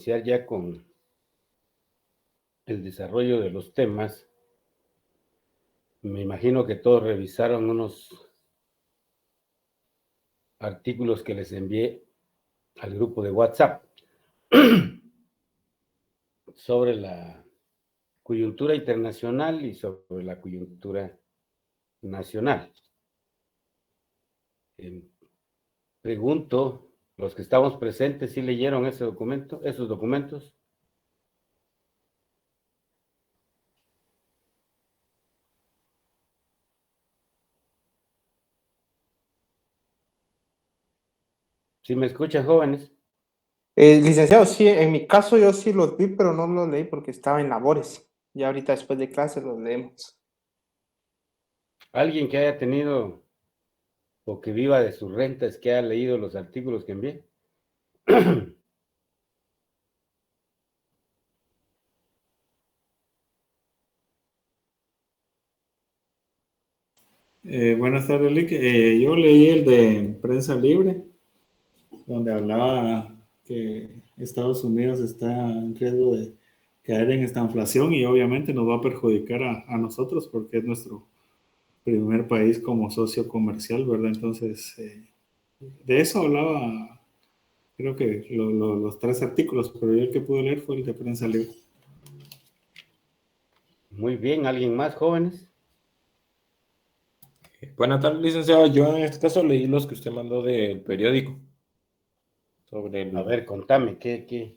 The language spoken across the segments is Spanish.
iniciar ya con el desarrollo de los temas. Me imagino que todos revisaron unos artículos que les envié al grupo de WhatsApp sobre la coyuntura internacional y sobre la coyuntura nacional. Pregunto, los que estamos presentes, ¿sí leyeron esos documentos? ¿Sí me escuchan, jóvenes? Licenciado, sí, en mi caso yo sí los vi, pero no los leí porque estaba en labores. Ya ahorita después de clase los leemos. ¿Alguien que haya tenido o que viva de sus rentas, que haya leído los artículos que envié? Buenas tardes, Lick. Yo leí el de Prensa Libre, donde hablaba que Estados Unidos está en riesgo de caer en esta inflación y obviamente nos va a perjudicar a nosotros porque es nuestro primer país como socio comercial, ¿verdad? Entonces, de eso hablaba, creo que los 3 artículos, pero yo el que pude leer fue el de Prensa Libre. Muy bien, ¿alguien más, jóvenes? Buenas tardes, licenciado. Yo en este caso leí los que usted mandó del periódico. Sobre A ver, contame, ¿qué?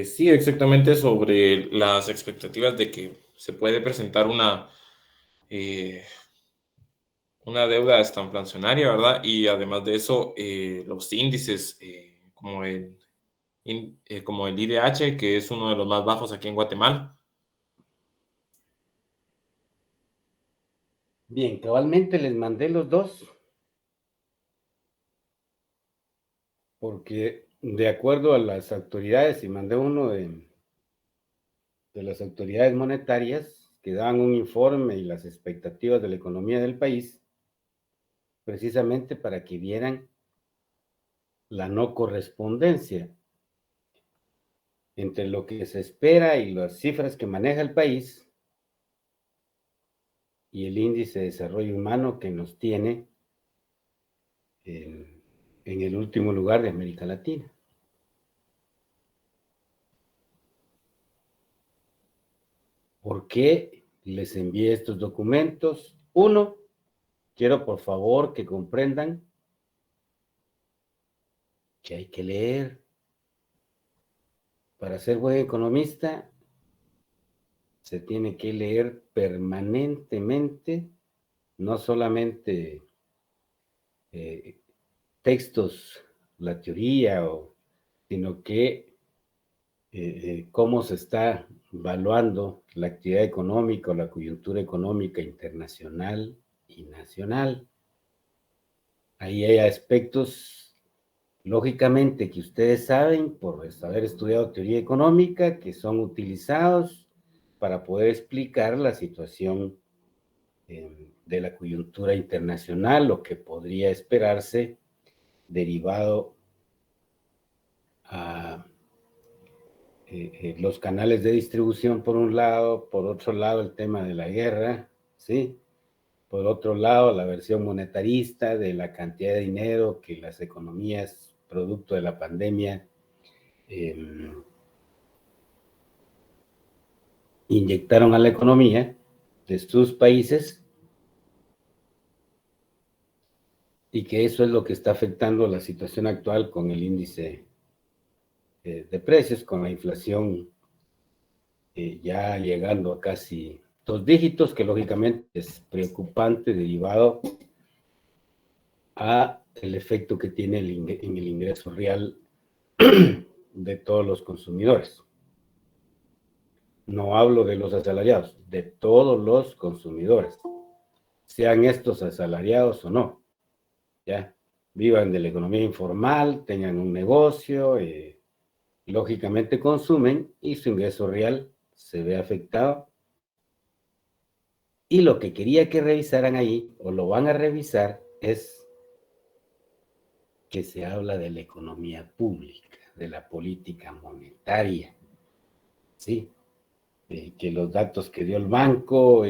Sí, exactamente sobre las expectativas de que se puede presentar una deuda estanflacionaria, ¿verdad? Y además de eso, los índices como el IDH, que es uno de los más bajos aquí en Guatemala. Bien, cabalmente les mandé los dos, porque de acuerdo a las autoridades, y mandé uno de las autoridades monetarias, que daban un informe y las expectativas de la economía del país, precisamente para que vieran la no correspondencia entre lo que se espera y las cifras que maneja el país y el índice de desarrollo humano que nos tiene en el último lugar de América Latina. ¿Por qué les envié estos documentos? Uno, quiero por favor que comprendan que hay que leer. Para ser buen economista, se tiene que leer permanentemente, no solamente textos, la teoría, sino que cómo se está evaluando la actividad económica o la coyuntura económica internacional y nacional. Ahí hay aspectos, lógicamente, que ustedes saben por haber estudiado teoría económica, que son utilizados para poder explicar la situación de la coyuntura internacional, lo que podría esperarse derivado a los canales de distribución por un lado, por otro lado el tema de la guerra, ¿sí? Por otro lado la versión monetarista de la cantidad de dinero que las economías producto de la pandemia inyectaron a la economía de sus países y que eso es lo que está afectando la situación actual con el índice de precios, con la inflación ya llegando a casi 2 dígitos, que lógicamente es preocupante derivado a el efecto que tiene en el ingreso real de todos los consumidores. No hablo de los asalariados, de todos los consumidores, sean estos asalariados o no, ¿ya? Vivan de la economía informal, tengan un negocio, lógicamente consumen y su ingreso real se ve afectado. Y lo que quería que revisaran ahí, o lo van a revisar, es que se habla de la economía pública. de la política monetaria, ¿sí? Que los datos que dio el banco,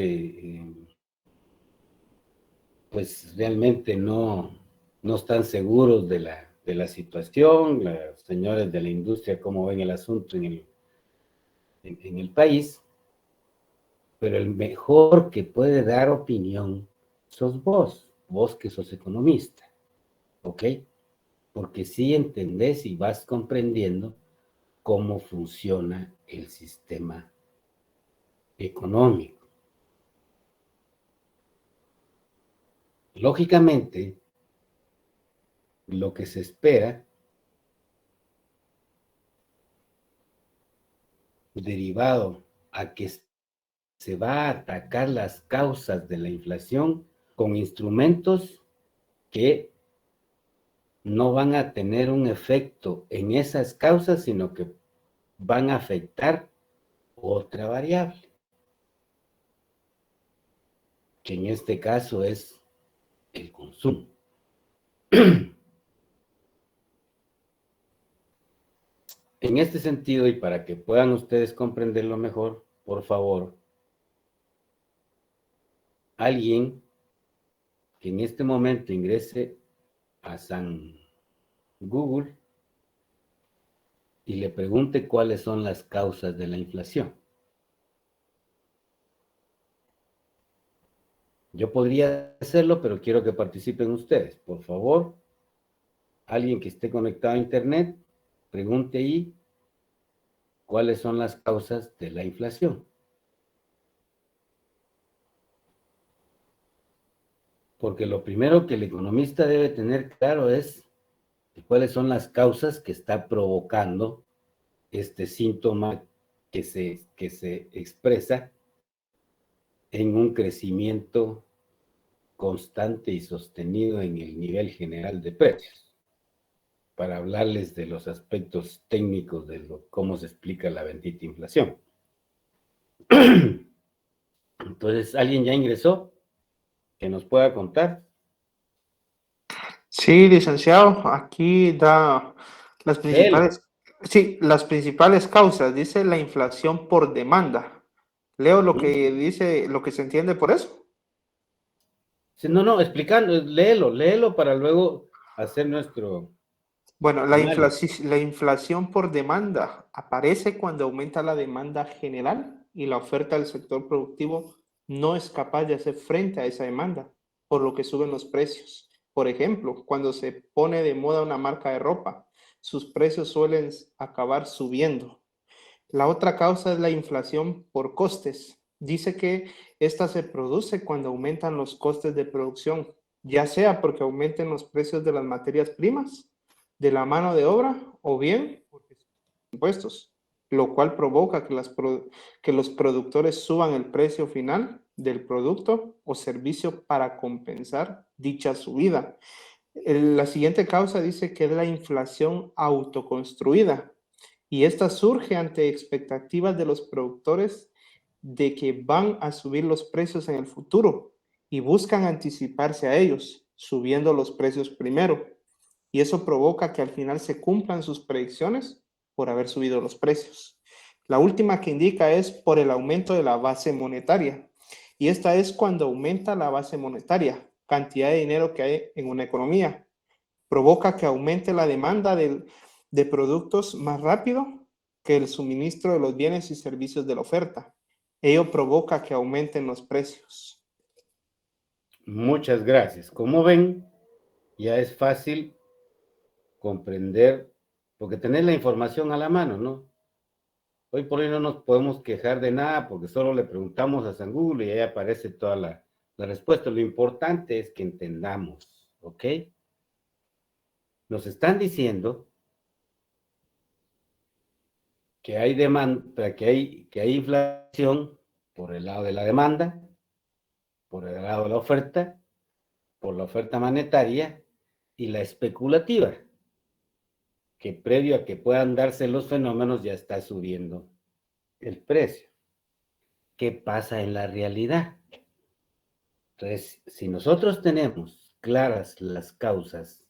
pues realmente no están seguros de la situación. Los señores de la industria, cómo ven el asunto en el país, pero el mejor que puede dar opinión sos vos que sos economista, ¿ok? Porque sí entendés y vas comprendiendo cómo funciona el sistema económico. Lógicamente, lo que se espera, derivado a que se va a atacar las causas de la inflación con instrumentos que no van a tener un efecto en esas causas, sino que van a afectar otra variable, que en este caso es el consumo. En este sentido, y para que puedan ustedes comprenderlo mejor, por favor, alguien que en este momento ingrese a San Google y le pregunte cuáles son las causas de la inflación. Yo podría hacerlo, pero quiero que participen ustedes. Por favor, alguien que esté conectado a Internet, pregunte ahí cuáles son las causas de la inflación. Porque lo primero que el economista debe tener claro es cuáles son las causas que está provocando este síntoma que se expresa en un crecimiento constante y sostenido en el nivel general de precios, para hablarles de los aspectos técnicos de cómo se explica la bendita inflación. Entonces, ¿alguien ya ingresó que nos pueda contar? Sí, licenciado, aquí da las Léelo. principales, sí, las principales causas, dice la inflación por demanda. Leo lo que dice, lo que se entiende por eso. Sí, no, explicando, léelo para luego hacer nuestro Bueno, análisis. la inflación por demanda aparece cuando aumenta la demanda general y la oferta del sector productivo no es capaz de hacer frente a esa demanda, por lo que suben los precios. Por ejemplo, cuando se pone de moda una marca de ropa, sus precios suelen acabar subiendo. La otra causa es la inflación por costes. Dice que esta se produce cuando aumentan los costes de producción, ya sea porque aumenten los precios de las materias primas, de la mano de obra o bien porque suben impuestos, lo cual provoca que los productores suban el precio final del producto o servicio para compensar dicha subida. La siguiente causa dice que es la inflación autoconstruida y esta surge ante expectativas de los productores de que van a subir los precios en el futuro y buscan anticiparse a ellos, subiendo los precios primero. Y eso provoca que al final se cumplan sus predicciones por haber subido los precios. La última que indica es por el aumento de la base monetaria. Y esta es cuando aumenta la base monetaria, cantidad de dinero que hay en una economía. Provoca que aumente la demanda de productos más rápido que el suministro de los bienes y servicios de la oferta. Ello provoca que aumenten los precios. Muchas gracias. Como ven, ya es fácil comprender, porque tener la información a la mano, ¿no? Hoy por hoy no nos podemos quejar de nada porque solo le preguntamos a San Google y ahí aparece toda la respuesta. Lo importante es que entendamos, ¿ok? Nos están diciendo que hay demanda, que hay inflación por el lado de la demanda, por el lado de la oferta, por la oferta monetaria y la especulativa, que previo a que puedan darse los fenómenos ya está subiendo el precio. ¿Qué pasa en la realidad? Entonces, si nosotros tenemos claras las causas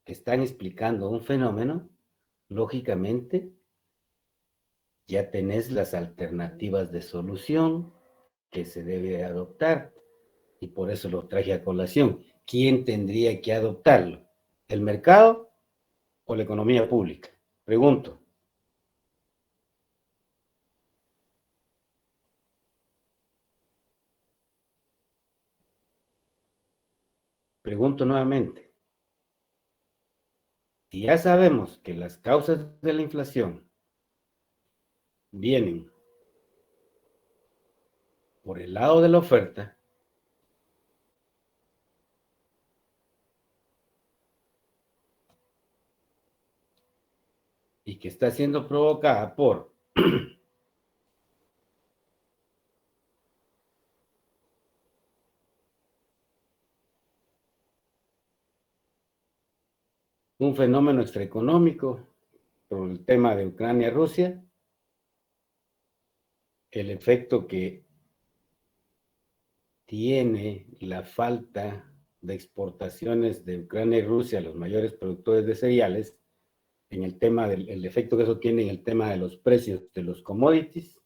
que están explicando un fenómeno, lógicamente, ya tenés las alternativas de solución que se debe adoptar, y por eso lo traje a colación. ¿Quién tendría que adoptarlo? ¿El mercado o la economía pública? Pregunto. Pregunto nuevamente. Si ya sabemos que las causas de la inflación vienen por el lado de la oferta, y que está siendo provocada por un fenómeno extraeconómico, por el tema de Ucrania-Rusia, el efecto que tiene la falta de exportaciones de Ucrania y Rusia, los mayores productores de cereales, en el tema del efecto que eso tiene en el tema de los precios de los commodities,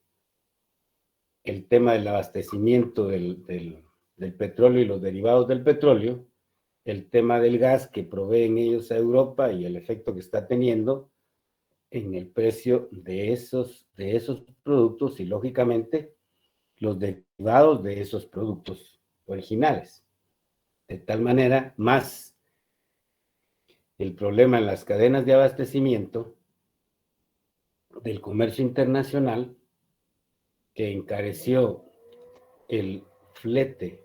el tema del abastecimiento del petróleo y los derivados del petróleo, el tema del gas que proveen ellos a Europa y el efecto que está teniendo en el precio de esos productos y, lógicamente, los derivados de esos productos originales. De tal manera, más el problema en las cadenas de abastecimiento del comercio internacional, que encareció el flete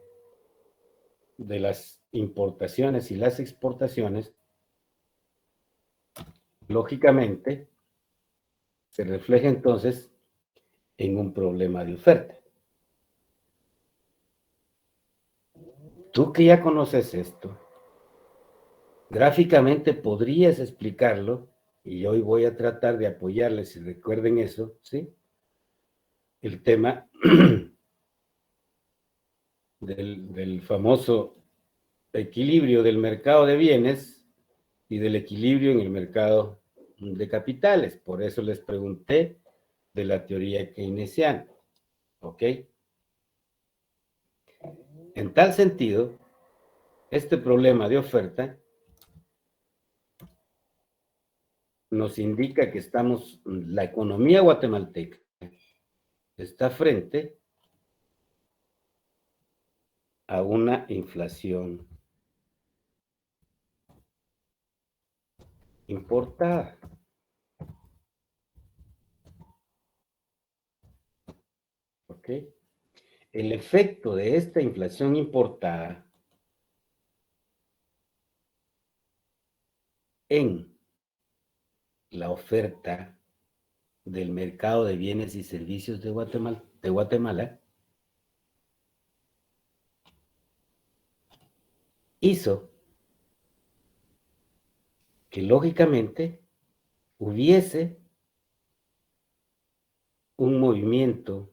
de las importaciones y las exportaciones, lógicamente se refleja entonces en un problema de oferta. Tú que ya conoces esto, gráficamente podrías explicarlo, y hoy voy a tratar de apoyarles, si recuerden eso, ¿sí? El tema del famoso equilibrio del mercado de bienes y del equilibrio en el mercado de capitales. Por eso les pregunté de la teoría keynesiana, ¿ok? En tal sentido, este problema de oferta nos indica que la economía guatemalteca está frente a una inflación importada. ¿Ok? El efecto de esta inflación importada en la oferta del mercado de bienes y servicios de Guatemala hizo que lógicamente hubiese un movimiento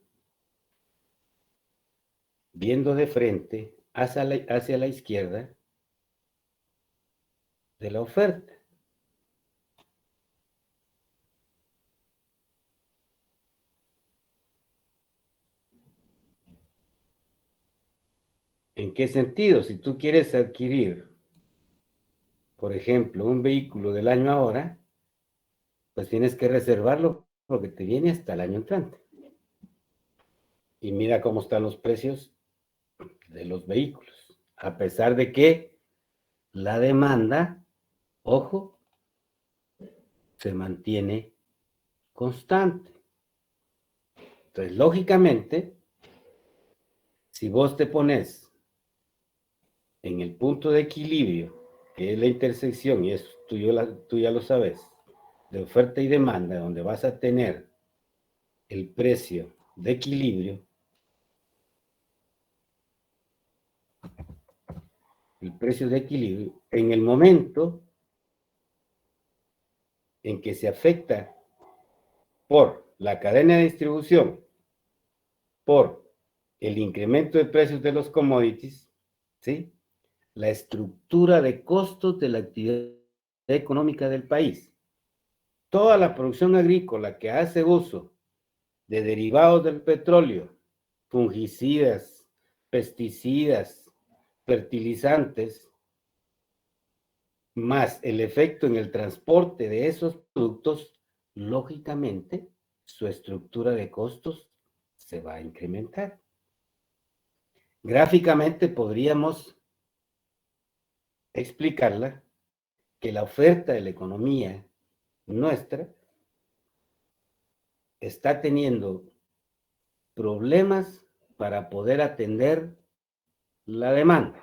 viendo de frente hacia la izquierda de la oferta. ¿En qué sentido? Si tú quieres adquirir, por ejemplo, un vehículo del año ahora, pues tienes que reservarlo porque te viene hasta el año entrante. Y mira cómo están los precios de los vehículos, a pesar de que la demanda, ojo, se mantiene constante. Entonces, lógicamente, si vos te pones en el punto de equilibrio, que es la intersección, y eso tú ya lo sabes, de oferta y demanda, donde vas a tener el precio de equilibrio, en el momento en que se afecta por la cadena de distribución, por el incremento de precios de los commodities, ¿sí? La estructura de costos de la actividad económica del país toda la producción agrícola que hace uso de derivados del petróleo, fungicidas, pesticidas, fertilizantes, más el efecto en el transporte de esos productos, lógicamente su estructura de costos se va a incrementar. Gráficamente podríamos explicarla que la oferta de la economía nuestra está teniendo problemas para poder atender la demanda,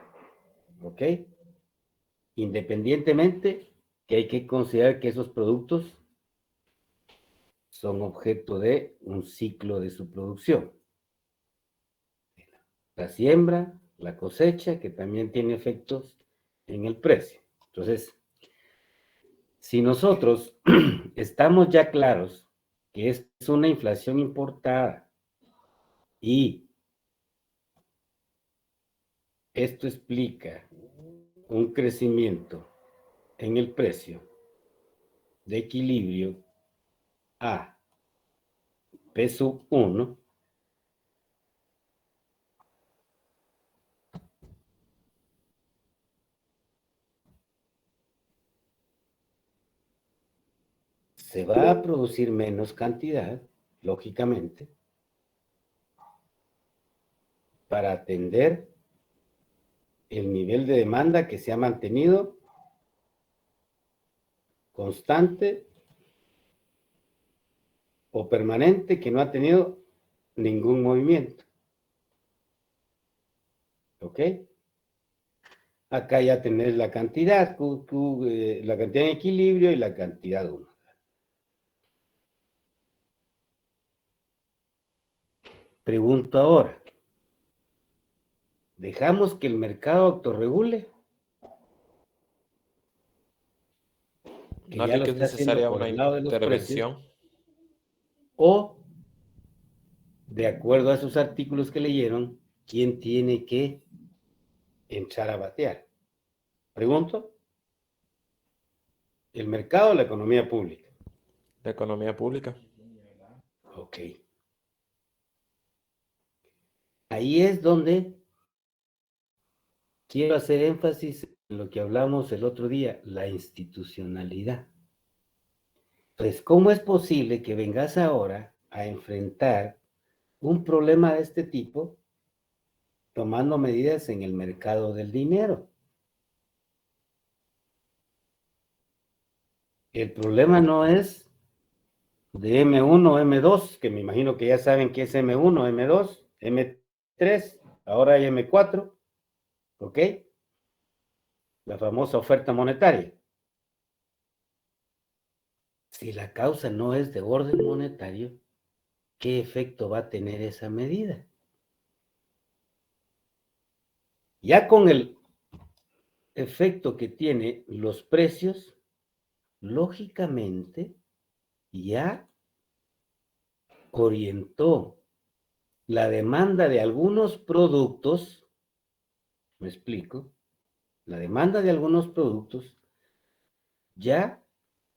¿ok? Independientemente que hay que considerar que esos productos son objeto de un ciclo de su producción. La siembra, la cosecha, que también tiene efectos en el precio. Entonces, si nosotros estamos ya claros que es una inflación importada y esto explica un crecimiento en el precio de equilibrio a P sub 1, se va a producir menos cantidad, lógicamente, para atender el nivel de demanda que se ha mantenido constante o permanente, que no ha tenido ningún movimiento. ¿Ok? Acá ya tenés la cantidad, la cantidad en equilibrio y la cantidad 1. Pregunto ahora, ¿dejamos que el mercado autorregule? Que ya Darle lo que es está haciendo necesaria por una el lado de los precios, intervención. o, de acuerdo a esos artículos que leyeron, ¿quién tiene que entrar a batear? Pregunto, ¿el mercado o la economía pública? La economía pública. Ok. Ahí es donde quiero hacer énfasis en lo que hablamos el otro día, la institucionalidad. Pues, ¿cómo es posible que vengas ahora a enfrentar un problema de este tipo tomando medidas en el mercado del dinero? El problema no es de M1 o M2, que me imagino que ya saben qué es M1, M2, M3, ahora hay M4, ¿ok? La famosa oferta monetaria. Si la causa no es de orden monetario, ¿qué efecto va a tener esa medida? Ya con el efecto que tiene los precios, lógicamente ya orientó la demanda de algunos productos, me explico, la demanda de algunos productos ya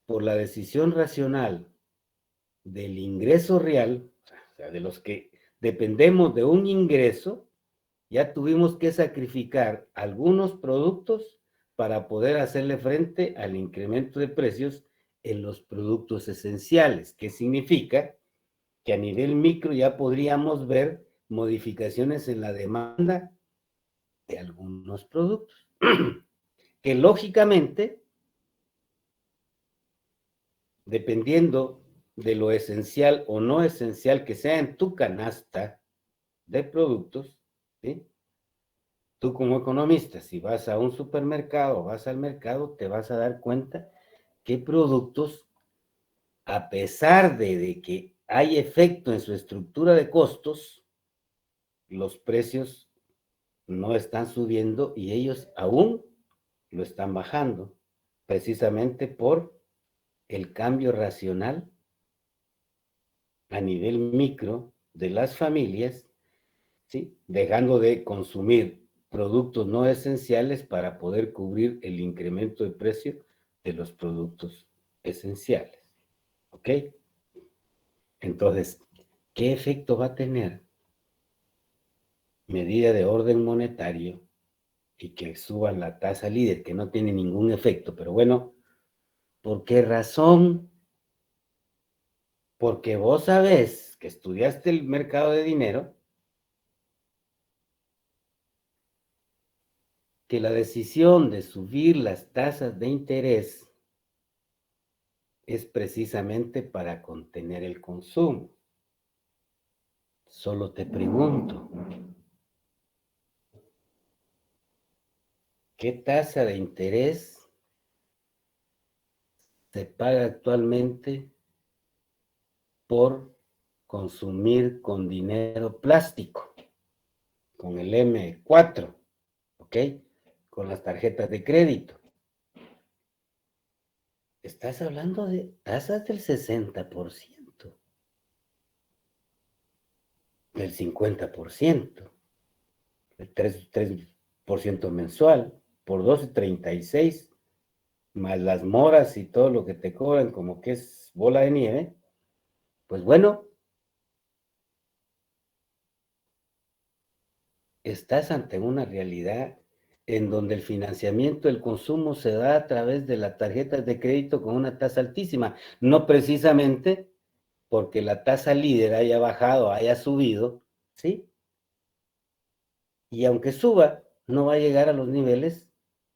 por la decisión racional del ingreso real, o sea, de los que dependemos de un ingreso, ya tuvimos que sacrificar algunos productos para poder hacerle frente al incremento de precios en los productos esenciales, que significa que a nivel micro ya podríamos ver modificaciones en la demanda de algunos productos, que lógicamente, dependiendo de lo esencial o no esencial que sea en tu canasta de productos, ¿sí? Tú como economista, si vas a un supermercado o vas al mercado, te vas a dar cuenta qué productos, a pesar de que hay efecto en su estructura de costos, los precios no están subiendo y ellos aún lo están bajando, precisamente por el cambio racional a nivel micro de las familias, ¿sí? Dejando de consumir productos no esenciales para poder cubrir el incremento de precio de los productos esenciales. ¿Ok? Entonces, ¿qué efecto va a tener medida de orden monetario y que suban la tasa líder, que no tiene ningún efecto? Pero bueno, ¿por qué razón? Porque vos sabés que estudiaste el mercado de dinero, que la decisión de subir las tasas de interés es precisamente para contener el consumo. Solo te pregunto, ¿qué tasa de interés se paga actualmente por consumir con dinero plástico? Con el M4, ¿ok? Con las tarjetas de crédito. Estás hablando de tasas del 60%, del 50%, del 3% mensual, por 12,36, más las moras y todo lo que te cobran como que es bola de nieve. Pues bueno, estás ante una realidad en donde el financiamiento del consumo se da a través de las tarjetas de crédito con una tasa altísima, no precisamente porque la tasa líder haya bajado, haya subido, ¿sí? Y aunque suba, no va a llegar a los niveles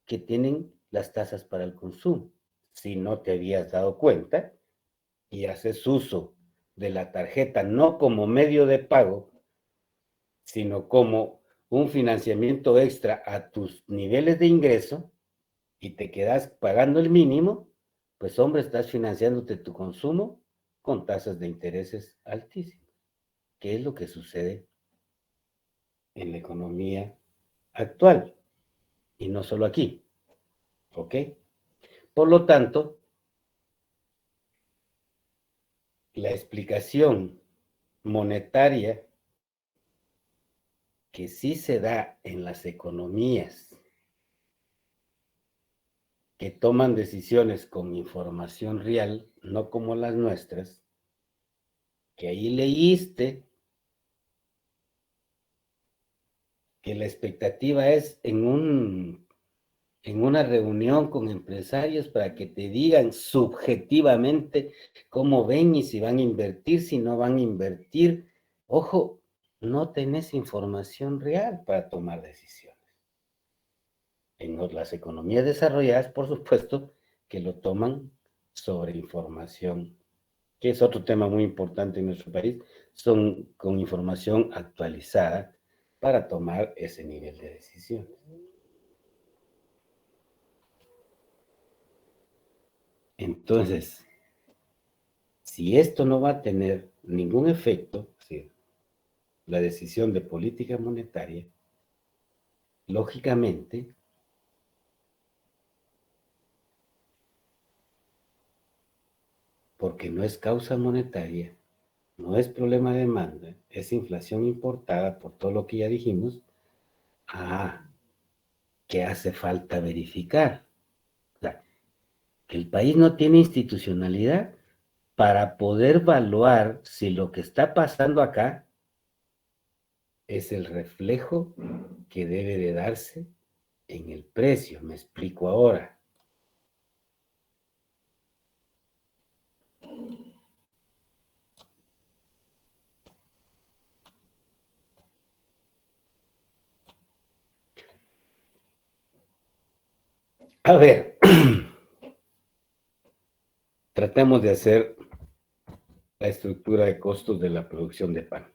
que tienen las tasas para el consumo. Si no te habías dado cuenta y haces uso de la tarjeta no como medio de pago, sino como un financiamiento extra a tus niveles de ingreso y te quedas pagando el mínimo, pues hombre, estás financiándote tu consumo con tasas de intereses altísimas. ¿Qué es lo que sucede en la economía actual? Y no solo aquí, ¿ok? Por lo tanto, la explicación monetaria que sí se da en las economías que toman decisiones con información real, no como las nuestras, que ahí leíste que la expectativa es en una reunión con empresarios para que te digan subjetivamente cómo ven y si van a invertir, si no van a invertir. Ojo, no tenés información real para tomar decisiones. En las economías desarrolladas, por supuesto, que lo toman sobre información, que es otro tema muy importante en nuestro país, son con información actualizada para tomar ese nivel de decisiones. Entonces, si esto no va a tener ningún efecto, ¿sí?, la decisión de política monetaria, lógicamente, porque no es causa monetaria, no es problema de demanda, es inflación importada por todo lo que ya dijimos, que hace falta verificar. O sea, que el país no tiene institucionalidad para poder evaluar si lo que está pasando acá es el reflejo que debe de darse en el precio. Me explico ahora. A ver, tratemos de hacer la estructura de costos de la producción de pan.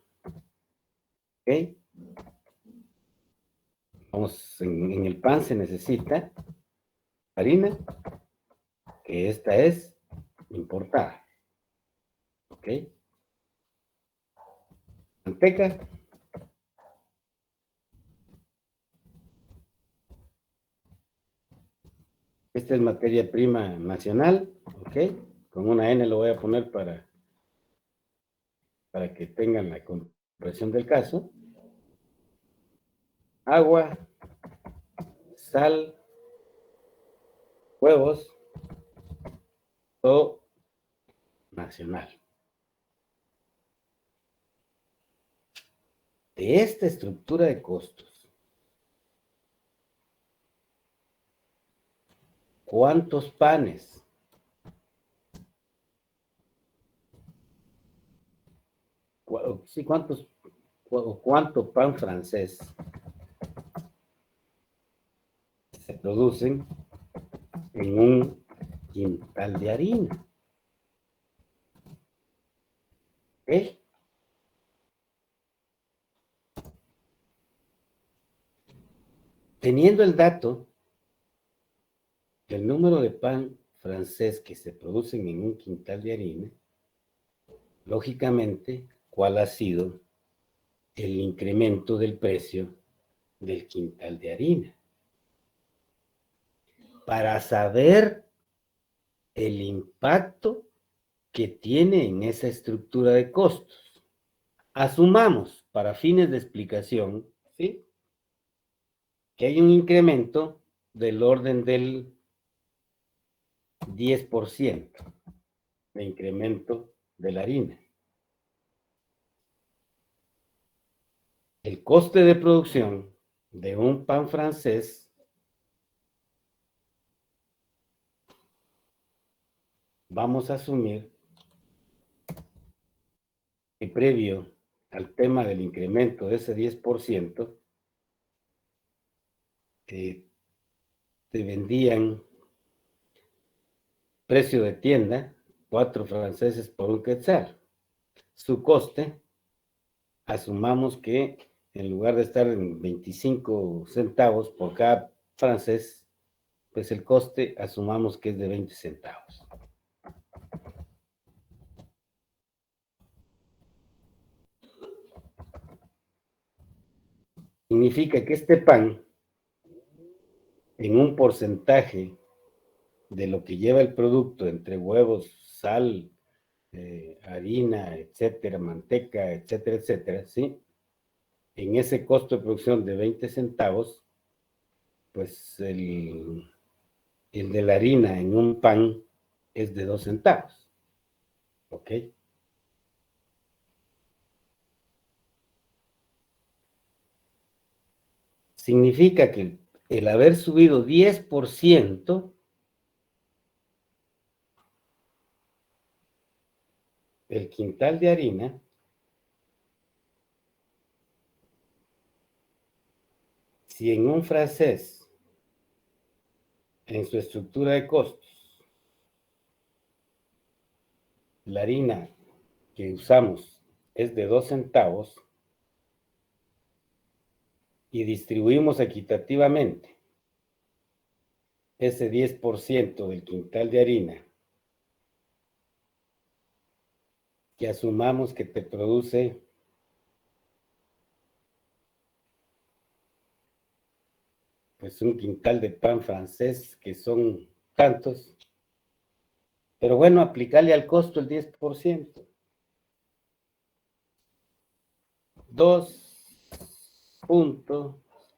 ¿Ok? Vamos, en el pan se necesita harina, que esta es importada. ¿Ok? Manteca, esta es materia prima nacional. ¿Ok? Con una N lo voy a poner para que tengan la comprensión del caso. Agua, sal, huevos, todo nacional. De esta estructura de costos, ¿cuántos panes? Sí, ¿cuánto pan francés se producen en un quintal de harina? ¿Eh? Teniendo el dato del número de pan francés que se producen en un quintal de harina, lógicamente, ¿cuál ha sido el incremento del precio del quintal de harina? Para saber el impacto que tiene en esa estructura de costos. Asumamos, para fines de explicación, ¿sí?, que hay un incremento del orden del 10% de incremento de la harina. El coste de producción de un pan francés, vamos a asumir que previo al tema del incremento de ese 10%, te vendían precio de tienda, 4 franceses por un quetzal. Su coste, asumamos que en lugar de estar en 25 centavos por cada francés, pues el coste asumamos que es de 20 centavos. Significa que este pan, en un porcentaje de lo que lleva el producto, entre huevos, sal, harina, etcétera, manteca, etcétera, etcétera, ¿sí?, en ese costo de producción de 20 centavos, pues el de la harina en un pan es de 2 centavos. ¿Ok? Significa que el haber subido 10% el quintal de harina, si en un francés, en su estructura de costos, la harina que usamos es de 2 centavos y distribuimos equitativamente ese 10% del quintal de harina, que asumamos que te produce pues un quintal de pan francés, que son tantos, pero bueno, aplicarle al costo el 10%.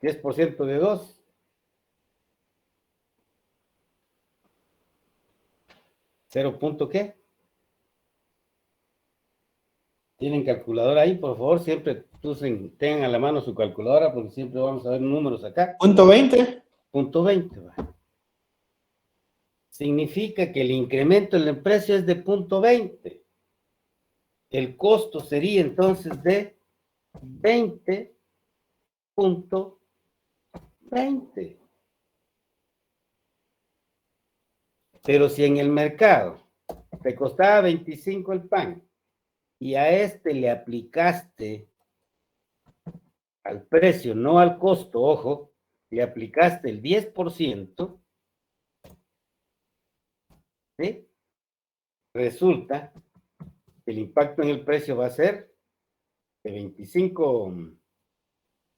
10% de 2. ¿0 qué? ¿Tienen calculadora ahí? Por favor, siempre tengan a la mano su calculadora, porque siempre vamos a ver números acá. ¿Punto 20? Punto 20, va. Significa que el incremento en el precio es de punto 20. El costo sería entonces de 20.20. Pero si en el mercado te costaba 25 el pan y a este le aplicaste al precio, no al costo, ojo, le aplicaste el 10%, ¿sí?, resulta que el impacto en el precio va a ser de 25,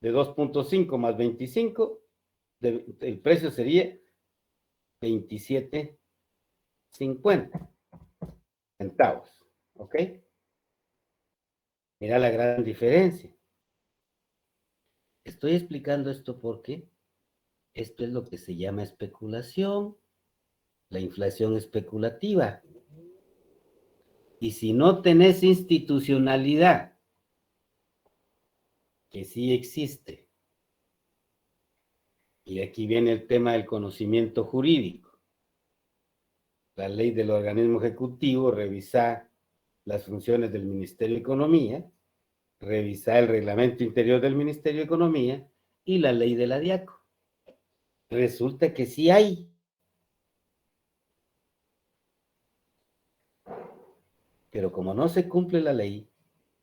de 2.5 más 25, el precio sería 27.50 centavos, ¿ok? Mira la gran diferencia. Estoy explicando esto porque esto es lo que se llama especulación, la inflación especulativa. Y si no tenés institucionalidad, que sí existe, y aquí viene el tema del conocimiento jurídico, la ley del organismo ejecutivo, revisar las funciones del Ministerio de Economía, revisar el reglamento interior del Ministerio de Economía y la ley de la DIACO. Resulta que sí hay. Pero como no se cumple la ley,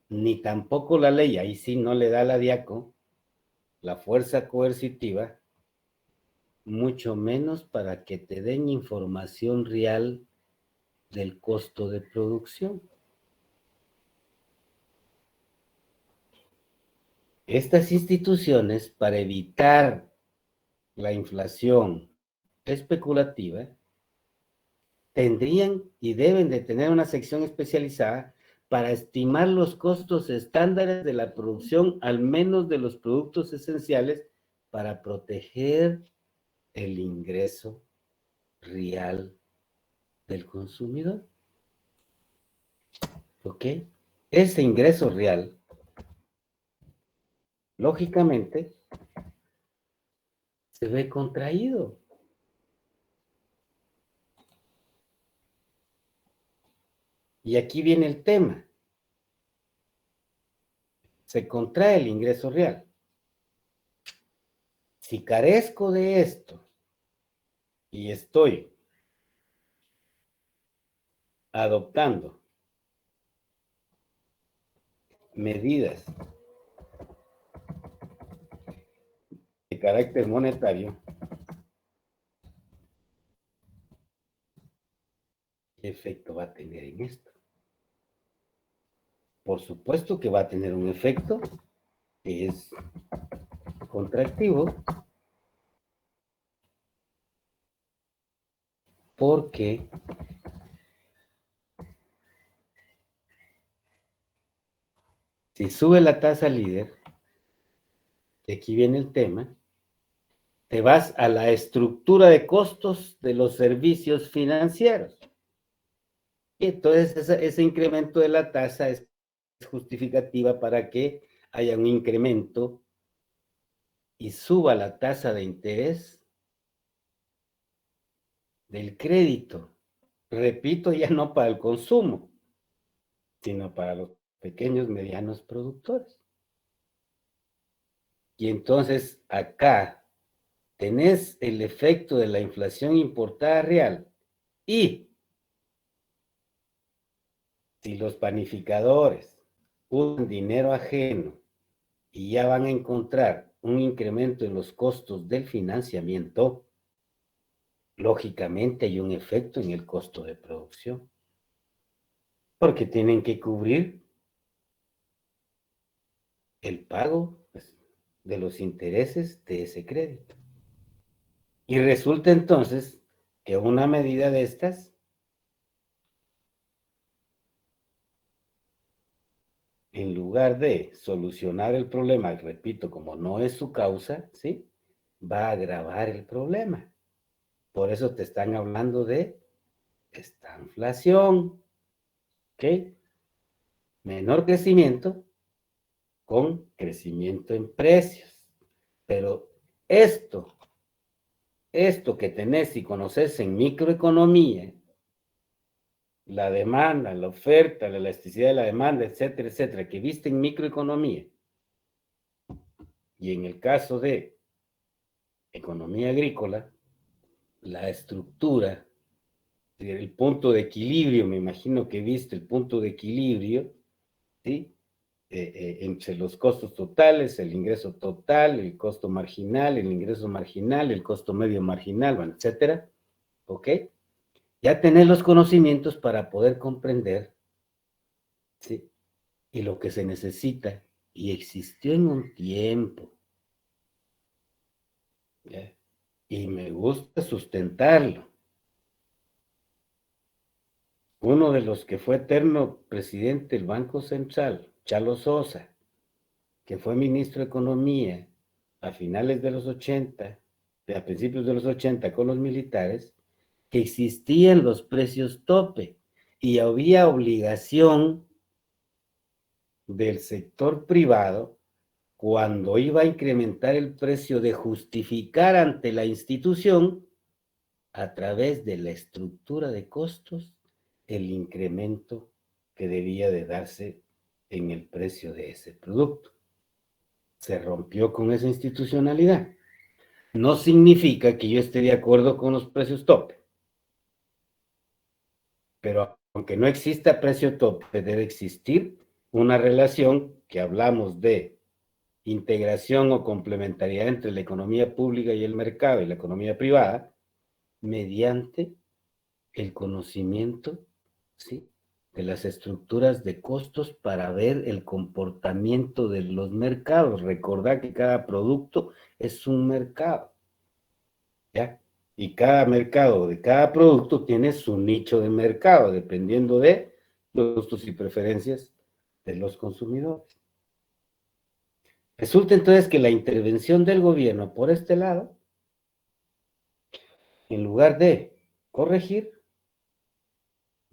ni tampoco la ley, ahí sí no le da a la DIACO la fuerza coercitiva, mucho menos para que te den información real del costo de producción. Estas instituciones, para evitar la inflación especulativa, tendrían y deben de tener una sección especializada para estimar los costos estándares de la producción, al menos de los productos esenciales, para proteger el ingreso real del consumidor. ¿Ok? Ese ingreso real, lógicamente, se ve contraído. Y aquí viene el tema. Se contrae el ingreso real. Si carezco de esto y estoy adoptando medidas de carácter monetario, ¿qué efecto va a tener en esto? Por supuesto que va a tener un efecto que es contractivo, porque si sube la tasa líder, y aquí viene el tema, te vas a la estructura de costos de los servicios financieros. Y entonces ese incremento de la tasa es justificativa para que haya un incremento y suba la tasa de interés del crédito. Repito, ya no para el consumo, sino para los pequeños, medianos productores. Y entonces acá tenés el efecto de la inflación importada real. Y si los panificadores usan dinero ajeno y ya van a encontrar un incremento en los costos del financiamiento, lógicamente hay un efecto en el costo de producción, porque tienen que cubrir el pago, pues, de los intereses de ese crédito. Y resulta entonces que una medida de estas, en lugar de solucionar el problema, repito, como no es su causa, ¿sí?, va a agravar el problema. Por eso te están hablando de esta inflación, ¿ok? Menor crecimiento con crecimiento en precios. Pero esto que tenés y conoces en microeconomía, la demanda, la oferta, la elasticidad de la demanda, etcétera, que viste en microeconomía, y en el caso de economía agrícola, la estructura, el punto de equilibrio, me imagino que viste el punto de equilibrio, ¿sí?, entre los costos totales, el ingreso total, el costo marginal, el ingreso marginal, el costo medio marginal, bueno, etcétera, ¿ok? Ya tenés los conocimientos para poder comprender, ¿sí?, y lo que se necesita, y existió en un tiempo, ¿ya?, y me gusta sustentarlo. Uno de los que fue eterno presidente del Banco Central, Chalo Sosa, que fue ministro de Economía a finales de los 80, a principios de los 80 con los militares, que existían los precios tope, y había obligación del sector privado, cuando iba a incrementar el precio, de justificar ante la institución, a través de la estructura de costos, el incremento que debía de darse en el precio de ese producto. Se rompió con esa institucionalidad. No significa que yo esté de acuerdo con los precios tope, pero aunque no exista precio tope, debe existir una relación que hablamos de integración o complementariedad entre la economía pública y el mercado y la economía privada, mediante el conocimiento, ¿sí?, de las estructuras de costos para ver el comportamiento de los mercados. Recordad que cada producto es un mercado, ¿ya? Y cada mercado de cada producto tiene su nicho de mercado, dependiendo de los gustos y preferencias de los consumidores. Resulta entonces que la intervención del gobierno por este lado, en lugar de corregir,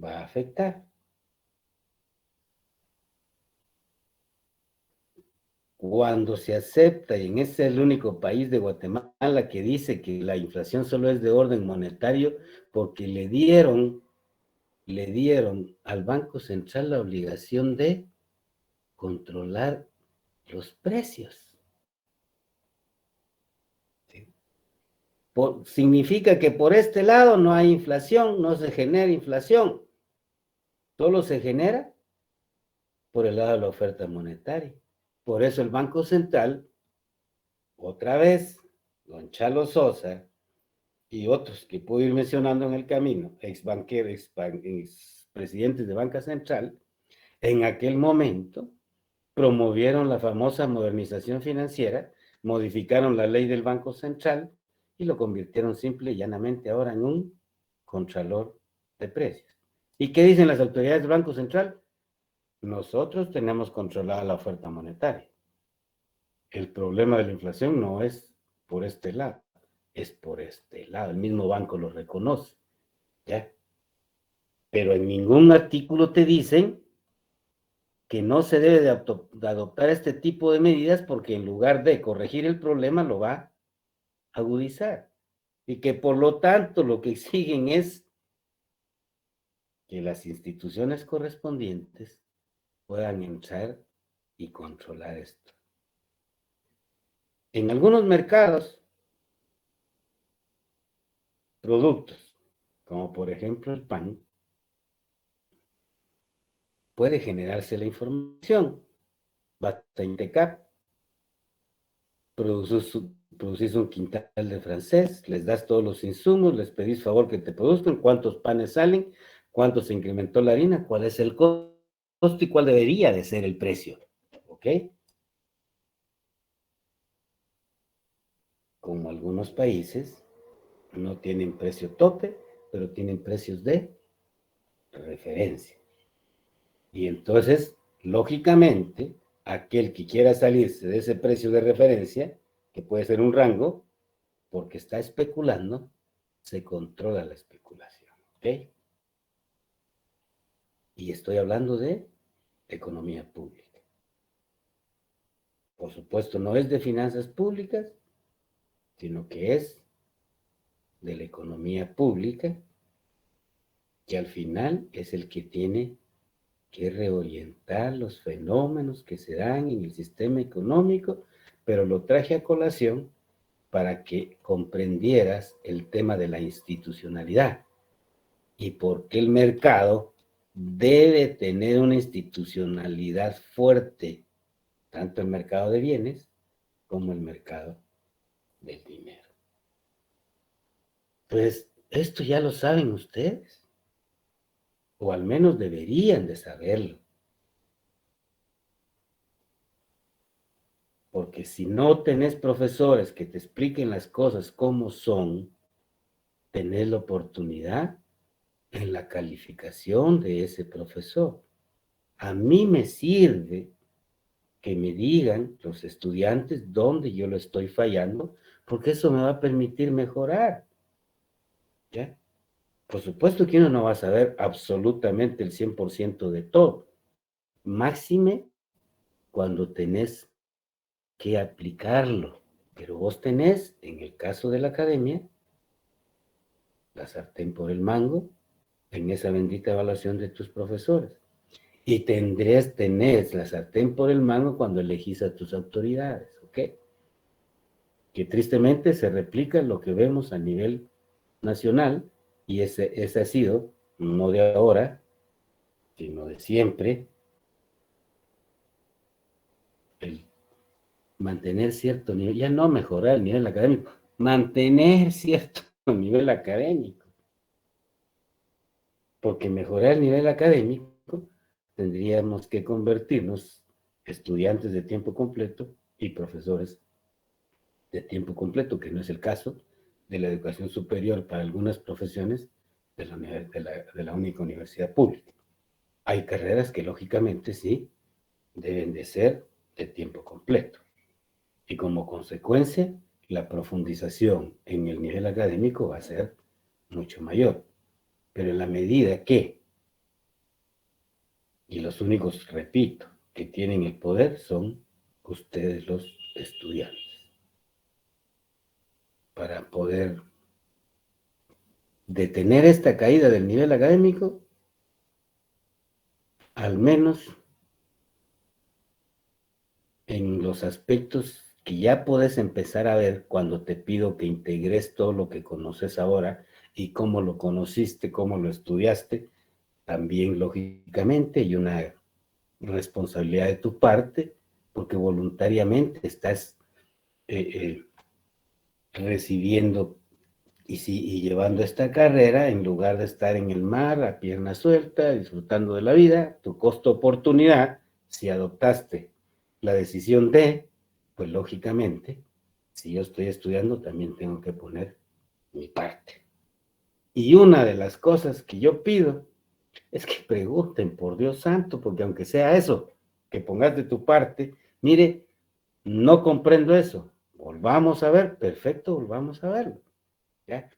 va a afectar. Cuando se acepta, y en ese es el único país de Guatemala que dice que la inflación solo es de orden monetario, porque le dieron al Banco Central la obligación de controlar los precios. ¿Sí? Significa que por este lado no hay inflación, no se genera inflación, solo se genera por el lado de la oferta monetaria. Por eso el Banco Central, otra vez, don Chalo Sosa y otros que puedo ir mencionando en el camino, ex presidentes de Banca Central, en aquel momento promovieron la famosa modernización financiera, modificaron la ley del Banco Central y lo convirtieron simple y llanamente ahora en un contralor de precios. ¿Y qué dicen las autoridades del Banco Central? Nosotros tenemos controlada la oferta monetaria. El problema de la inflación no es por este lado, es por este lado. El mismo banco lo reconoce, ¿ya? Pero en ningún artículo te dicen que no se debe de adoptar este tipo de medidas, porque en lugar de corregir el problema lo va a agudizar. Y que por lo tanto lo que exigen es que las instituciones correspondientes puedan entrar y controlar esto. En algunos mercados, productos, como por ejemplo el pan, puede generarse la información. Basta Intecap, producís un quintal de francés, les das todos los insumos, les pedís favor que te produzcan, cuántos panes salen, cuánto se incrementó la harina, cuál es el costo y cuál debería de ser el precio. ¿Ok? Como algunos países no tienen precio tope, pero tienen precios de referencia. Y entonces, lógicamente, aquel que quiera salirse de ese precio de referencia, que puede ser un rango, porque está especulando, se controla la especulación. ¿Ok? Y estoy hablando de economía pública. Por supuesto, no es de finanzas públicas, sino que es de la economía pública, que al final es el que tiene que reorientar los fenómenos que se dan en el sistema económico, pero lo traje a colación para que comprendieras el tema de la institucionalidad y por qué el mercado debe tener una institucionalidad fuerte, tanto el mercado de bienes como el mercado del dinero. Pues esto ya lo saben ustedes, o al menos deberían de saberlo. Porque si no tenés profesores que te expliquen las cosas como son, tenés la oportunidad en la calificación de ese profesor. A mí me sirve que me digan los estudiantes dónde yo lo estoy fallando, porque eso me va a permitir mejorar. ¿Ya? Por supuesto que uno no va a saber absolutamente el 100% de todo. Máxime cuando tenés que aplicarlo. Pero vos tenés, en el caso de la academia, la sartén por el mango, en esa bendita evaluación de tus profesores. Y tenés la sartén por el mango cuando elegís a tus autoridades, ¿ok? Que tristemente se replica lo que vemos a nivel nacional, y ese ha sido, no de ahora, sino de siempre, el mantener cierto nivel, ya no mejorar el nivel académico, mantener cierto nivel académico. Porque mejorar el nivel académico tendríamos que convertirnos estudiantes de tiempo completo y profesores de tiempo completo, que no es el caso de la educación superior para algunas profesiones de la única universidad pública. Hay carreras que lógicamente sí deben de ser de tiempo completo. Y como consecuencia, la profundización en el nivel académico va a ser mucho mayor. Pero en la medida que, y los únicos, repito, que tienen el poder son ustedes los estudiantes, para poder detener esta caída del nivel académico, al menos en los aspectos que ya puedes empezar a ver cuando te pido que integres todo lo que conoces ahora y cómo lo conociste, cómo lo estudiaste, también lógicamente hay una responsabilidad de tu parte, porque voluntariamente estás recibiendo y llevando esta carrera en lugar de estar en el mar a pierna suelta, disfrutando de la vida. Tu costo-oportunidad, si adoptaste la decisión de, pues lógicamente, si yo estoy estudiando, también tengo que poner mi parte. Y una de las cosas que yo pido es que pregunten, por Dios santo, porque aunque sea eso, que pongas de tu parte, mire, no comprendo eso, volvamos a ver, perfecto, volvamos a verlo, ¿ya?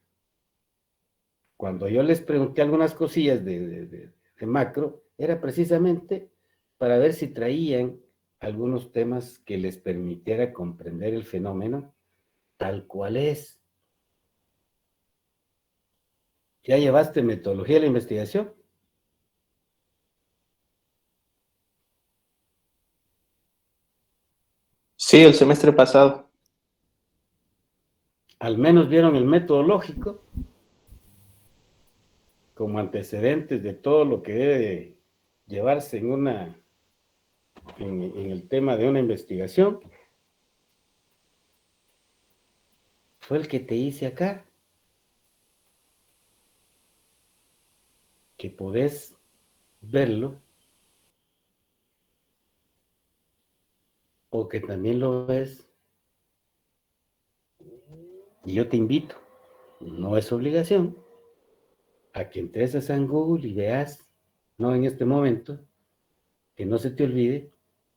Cuando yo les pregunté algunas cosillas de macro, era precisamente para ver si traían algunos temas que les permitiera comprender el fenómeno tal cual es. ¿Ya llevaste metodología de la investigación? Sí, el semestre pasado. Al menos vieron el método lógico como antecedentes de todo lo que debe llevarse en el tema de una investigación. Fue el que te hice acá, que podés verlo, o que también lo ves, y yo te invito, no es obligación, a que entres a San Google y veas, no en este momento, que no se te olvide,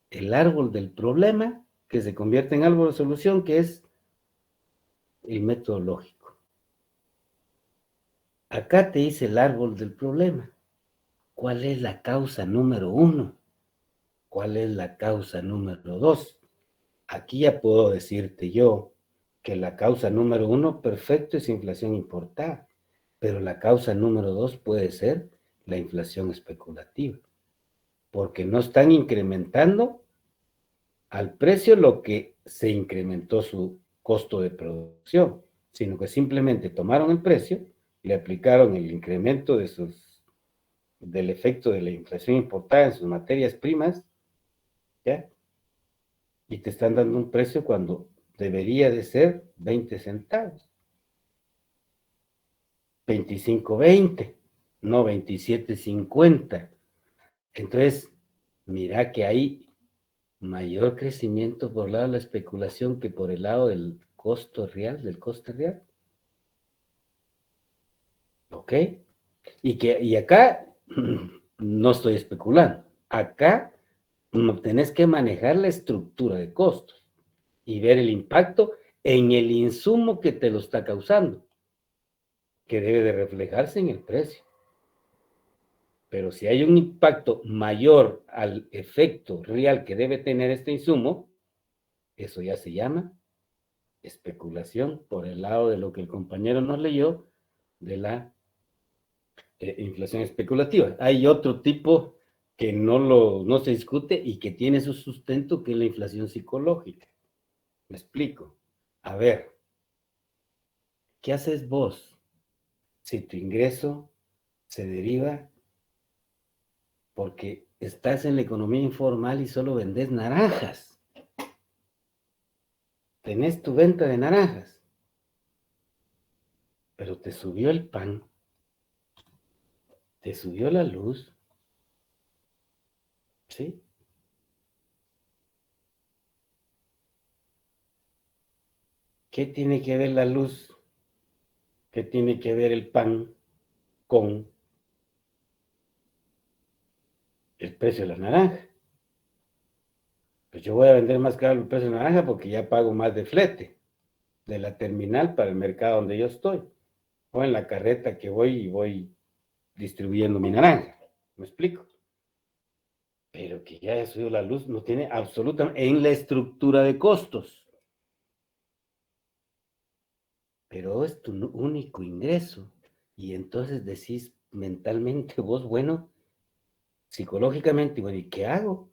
el árbol del problema que se convierte en árbol de solución, que es el método lógico. Acá te dice el árbol del problema. ¿Cuál es la causa número 1? ¿Cuál es la causa número 2? Aquí ya puedo decirte yo que la causa número 1, perfecto, es inflación importada, pero la causa número 2 puede ser la inflación especulativa, porque no están incrementando al precio lo que se incrementó su costo de producción, sino que simplemente tomaron el precio, le aplicaron el incremento del efecto de la inflación importada en sus materias primas, ¿ya? Y te están dando un precio cuando debería de ser 20 centavos. 25.20, no 27.50. Entonces, mira que hay mayor crecimiento por el lado de la especulación que por el lado del costo real, del coste real. ¿Ok? Y acá no estoy especulando. Acá tenés que manejar la estructura de costos y ver el impacto en el insumo que te lo está causando. que debe de reflejarse en el precio. Pero si hay un impacto mayor al efecto real que debe tener este insumo, eso ya se llama especulación por el lado de lo que el compañero nos leyó de la inflación especulativa. Hay otro tipo que no se discute y que tiene su sustento, que es la inflación psicológica. Me explico. A ver, ¿qué haces vos si tu ingreso se deriva porque estás en la economía informal y solo vendes naranjas? Tenés tu venta de naranjas, pero te subió el pan, te subió la luz, ¿sí? ¿Qué tiene que ver la luz? ¿Qué tiene que ver el pan con el precio de la naranja? Pues yo voy a vender más caro el precio de la naranja porque ya pago más de flete de la terminal para el mercado donde yo estoy, o en la carreta que voy y voy distribuyendo mi naranja. ¿Me explico? Pero que ya haya subido la luz no tiene absolutamente en la estructura de costos. Pero es tu único ingreso. Y entonces decís mentalmente vos, bueno, psicológicamente, bueno, ¿y qué hago?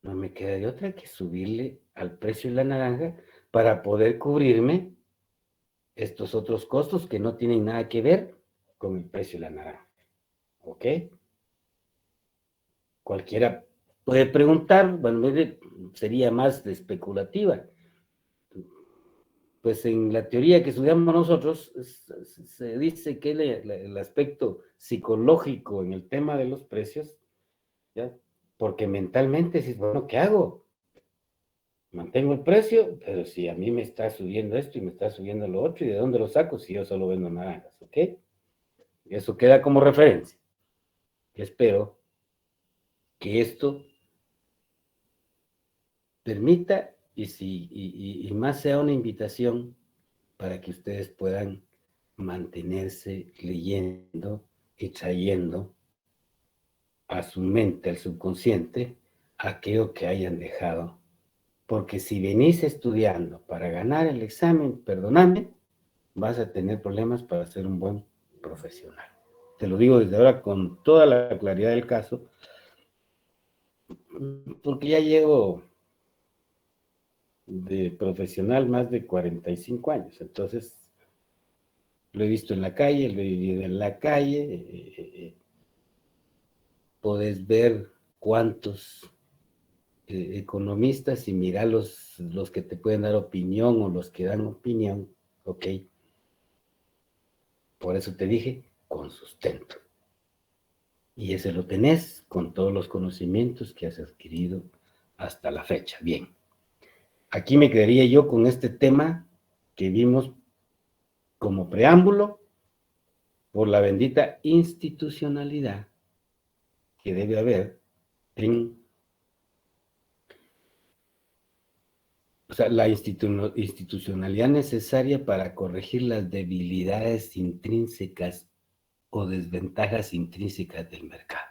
No me queda de otra que subirle al precio de la naranja para poder cubrirme estos otros costos que no tienen nada que ver con el precio de la naranja. ¿Ok? Cualquiera puede preguntar, bueno, sería más de especulativa. Pues en la teoría que estudiamos nosotros, se dice que el aspecto psicológico en el tema de los precios, ¿ya? Porque mentalmente dices, bueno, ¿qué hago? Mantengo el precio, pero si a mí me está subiendo esto y me está subiendo lo otro, ¿y de dónde lo saco si yo solo vendo naranjas? ¿Ok? Eso queda como referencia. Espero que esto permita y más sea una invitación para que ustedes puedan mantenerse leyendo y trayendo a su mente, al subconsciente, aquello que hayan dejado. Porque si venís estudiando para ganar el examen, perdóname, vas a tener problemas para ser un buen profesional. Te lo digo desde ahora con toda la claridad del caso, porque ya llevo de profesional más de 45 años, entonces lo he visto en la calle, lo he vivido en la calle, podés ver cuántos economistas y mirar los que te pueden dar opinión o los que dan opinión, ¿ok? Por eso te dije, con sustento. Y ese lo tenés con todos los conocimientos que has adquirido hasta la fecha. Bien, aquí me quedaría yo con este tema que vimos como preámbulo por la bendita institucionalidad que debe haber en, o sea, la institucionalidad necesaria para corregir las debilidades intrínsecas o desventajas intrínsecas del mercado,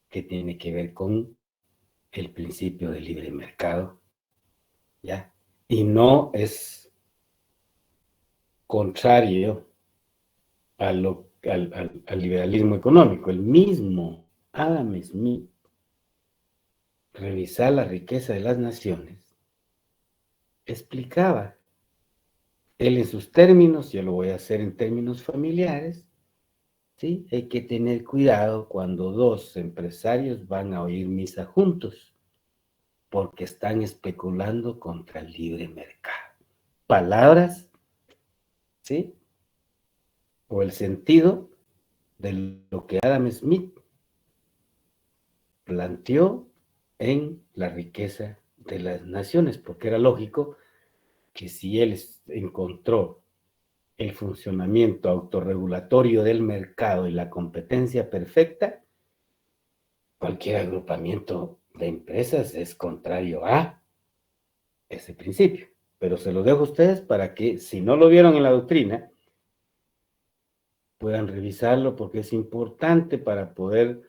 que tiene que ver con el principio del libre mercado, ¿ya? Y no es contrario al liberalismo económico. El mismo Adam Smith, revisar la riqueza de las naciones, explicaba, él en sus términos, yo lo voy a hacer en términos familiares, ¿sí? Hay que tener cuidado cuando dos empresarios van a oír misa juntos, porque están especulando contra el libre mercado. Palabras, ¿sí? O el sentido de lo que Adam Smith planteó en la riqueza de las naciones, porque era lógico que si él encontró el funcionamiento autorregulatorio del mercado y la competencia perfecta, cualquier agrupamiento de empresas es contrario a ese principio. Pero se lo dejo a ustedes para que, si no lo vieron en la doctrina, puedan revisarlo porque es importante para poder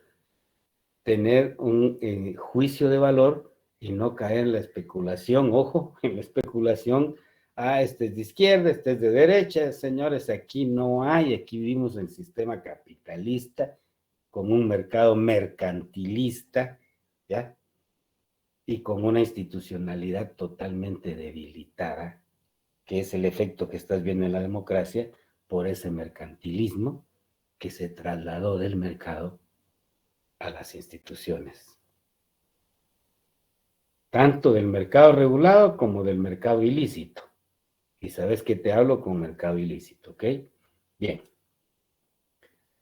tener un juicio de valor y no caer en la especulación. Ojo, en la especulación, este es de izquierda, este es de derecha. Señores, aquí no hay, aquí vivimos en sistema capitalista con un mercado mercantilista, ¿ya? Y con una institucionalidad totalmente debilitada, que es el efecto que estás viendo en la democracia por ese mercantilismo que se trasladó del mercado a las instituciones. Tanto del mercado regulado como del mercado ilícito. Y sabes que te hablo con mercado ilícito, ¿ok? Bien.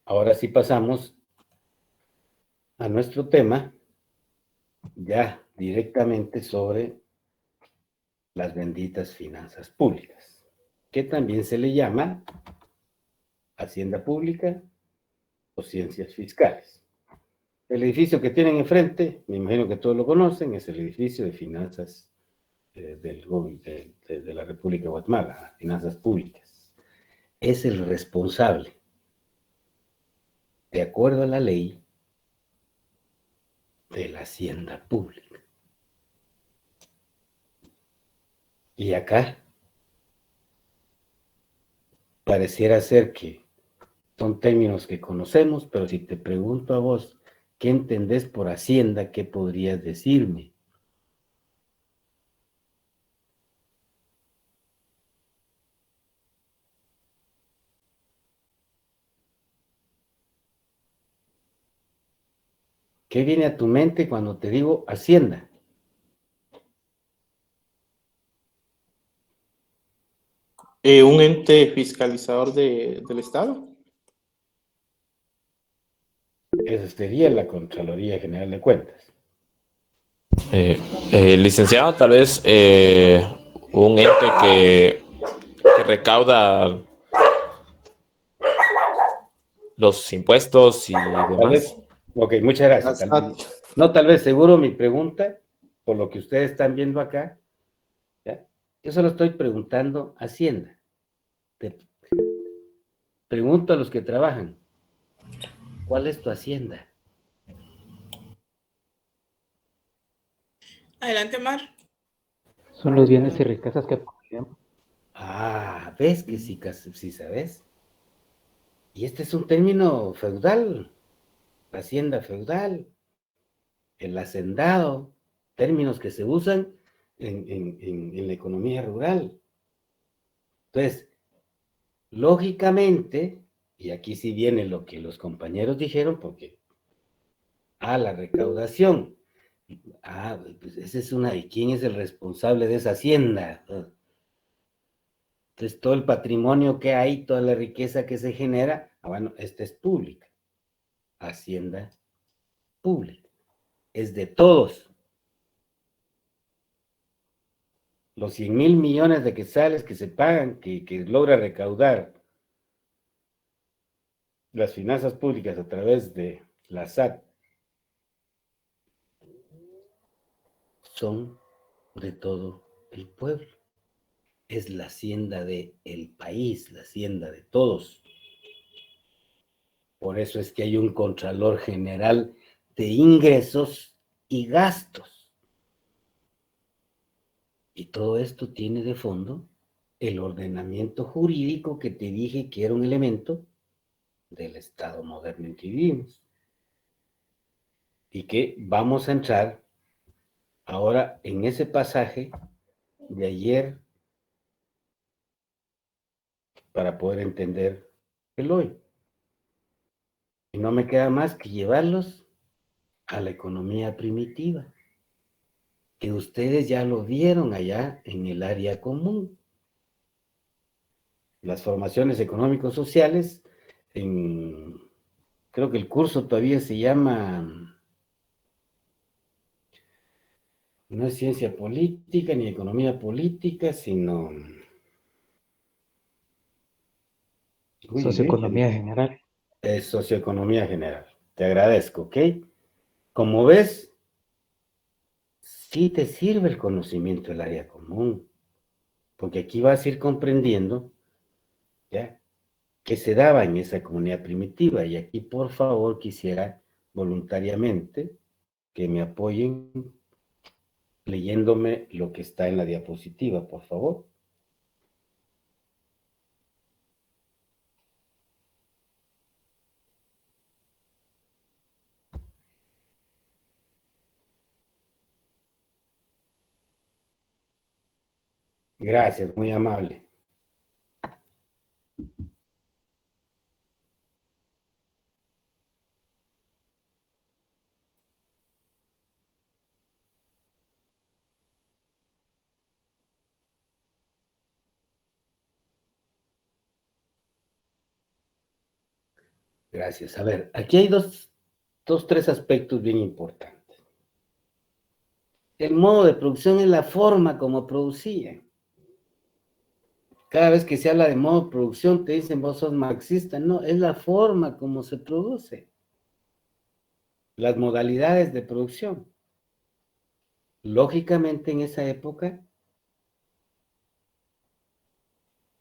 Ahora sí pasamos a nuestro tema, ya directamente sobre las benditas finanzas públicas, que también se le llama hacienda pública o ciencias fiscales. El edificio que tienen enfrente, me imagino que todos lo conocen, es el edificio de finanzas de la República de Guatemala, finanzas públicas. Es el responsable, de acuerdo a la ley, de la hacienda pública. Y acá pareciera ser que son términos que conocemos, pero si te pregunto a vos, ¿qué entendés por hacienda? ¿Qué podrías decirme? ¿Qué viene a tu mente cuando te digo hacienda? Un ente fiscalizador del Estado. Esa sería la Contraloría General de Cuentas. Licenciado, tal vez un ente que recauda los impuestos y Tal vez, demás. ok, muchas gracias. Tal vez, seguro mi pregunta, por lo que ustedes están viendo acá, ¿ya? Yo solo estoy preguntando Hacienda. Te pregunto a los que trabajan, ¿cuál es tu Hacienda? Adelante, Mar. Son los bienes y riquezas que poseemos. Ah, ¿ves que sí sabes? Y este es un término feudal, hacienda feudal, el hacendado, términos que se usan en la economía rural. Entonces, lógicamente, y aquí sí viene lo que los compañeros dijeron, porque, la recaudación, pues esa es una, ¿y quién es el responsable de esa hacienda? Entonces, todo el patrimonio que hay, toda la riqueza que se genera, bueno, esta es pública, hacienda pública, es de todos. Los 100,000 millones de quetzales que se pagan, que logra recaudar las finanzas públicas a través de la SAT, son de todo el pueblo. Es la hacienda del país, la hacienda de todos. Por eso es que hay un Contralor General de ingresos y gastos. Y todo esto tiene de fondo el ordenamiento jurídico que te dije que era un elemento del Estado moderno en que vivimos. Y que vamos a entrar ahora en ese pasaje de ayer para poder entender el hoy. Y no me queda más que llevarlos a la economía primitiva, que ustedes ya lo vieron allá en el área común. Las formaciones económico-sociales, creo que el curso todavía se llama, no es ciencia política ni economía política, sino Socioeconomía general. es socioeconomía general. Te agradezco, ¿ok? Como ves, sí te sirve el conocimiento del área común, porque aquí vas a ir comprendiendo, ¿ya? que se daba en esa comunidad primitiva. Y aquí, por favor, quisiera voluntariamente que me apoyen leyéndome lo que está en la diapositiva, por favor. Gracias, muy amable. Gracias. A ver, aquí hay tres aspectos bien importantes. El modo de producción es la forma como producían. Cada vez que se habla de modo de producción, te dicen, vos sos marxista. No, es la forma como se produce. Las modalidades de producción. Lógicamente, en esa época,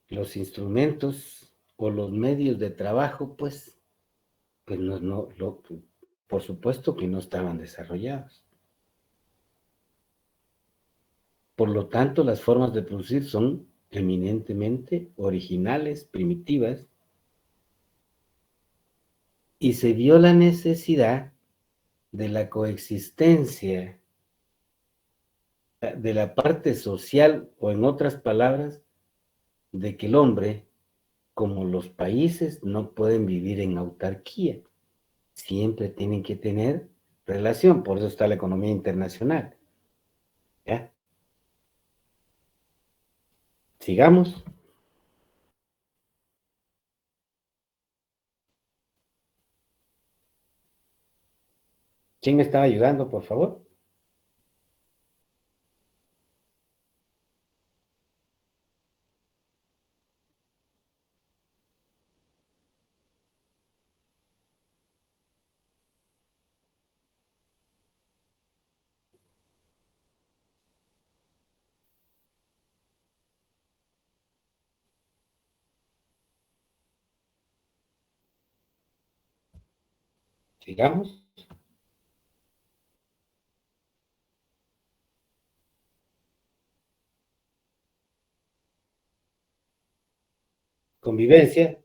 los instrumentos o los medios de trabajo, pues por supuesto que no estaban desarrollados. Por lo tanto, las formas de producir son eminentemente originales, primitivas, y se vio la necesidad de la coexistencia de la parte social, o en otras palabras, de que el hombre, como los países, no pueden vivir en autarquía. Siempre tienen que tener relación, por eso está la economía internacional. ¿Ya? Sigamos. ¿Quién me estaba ayudando, por favor? Sigamos. Convivencia.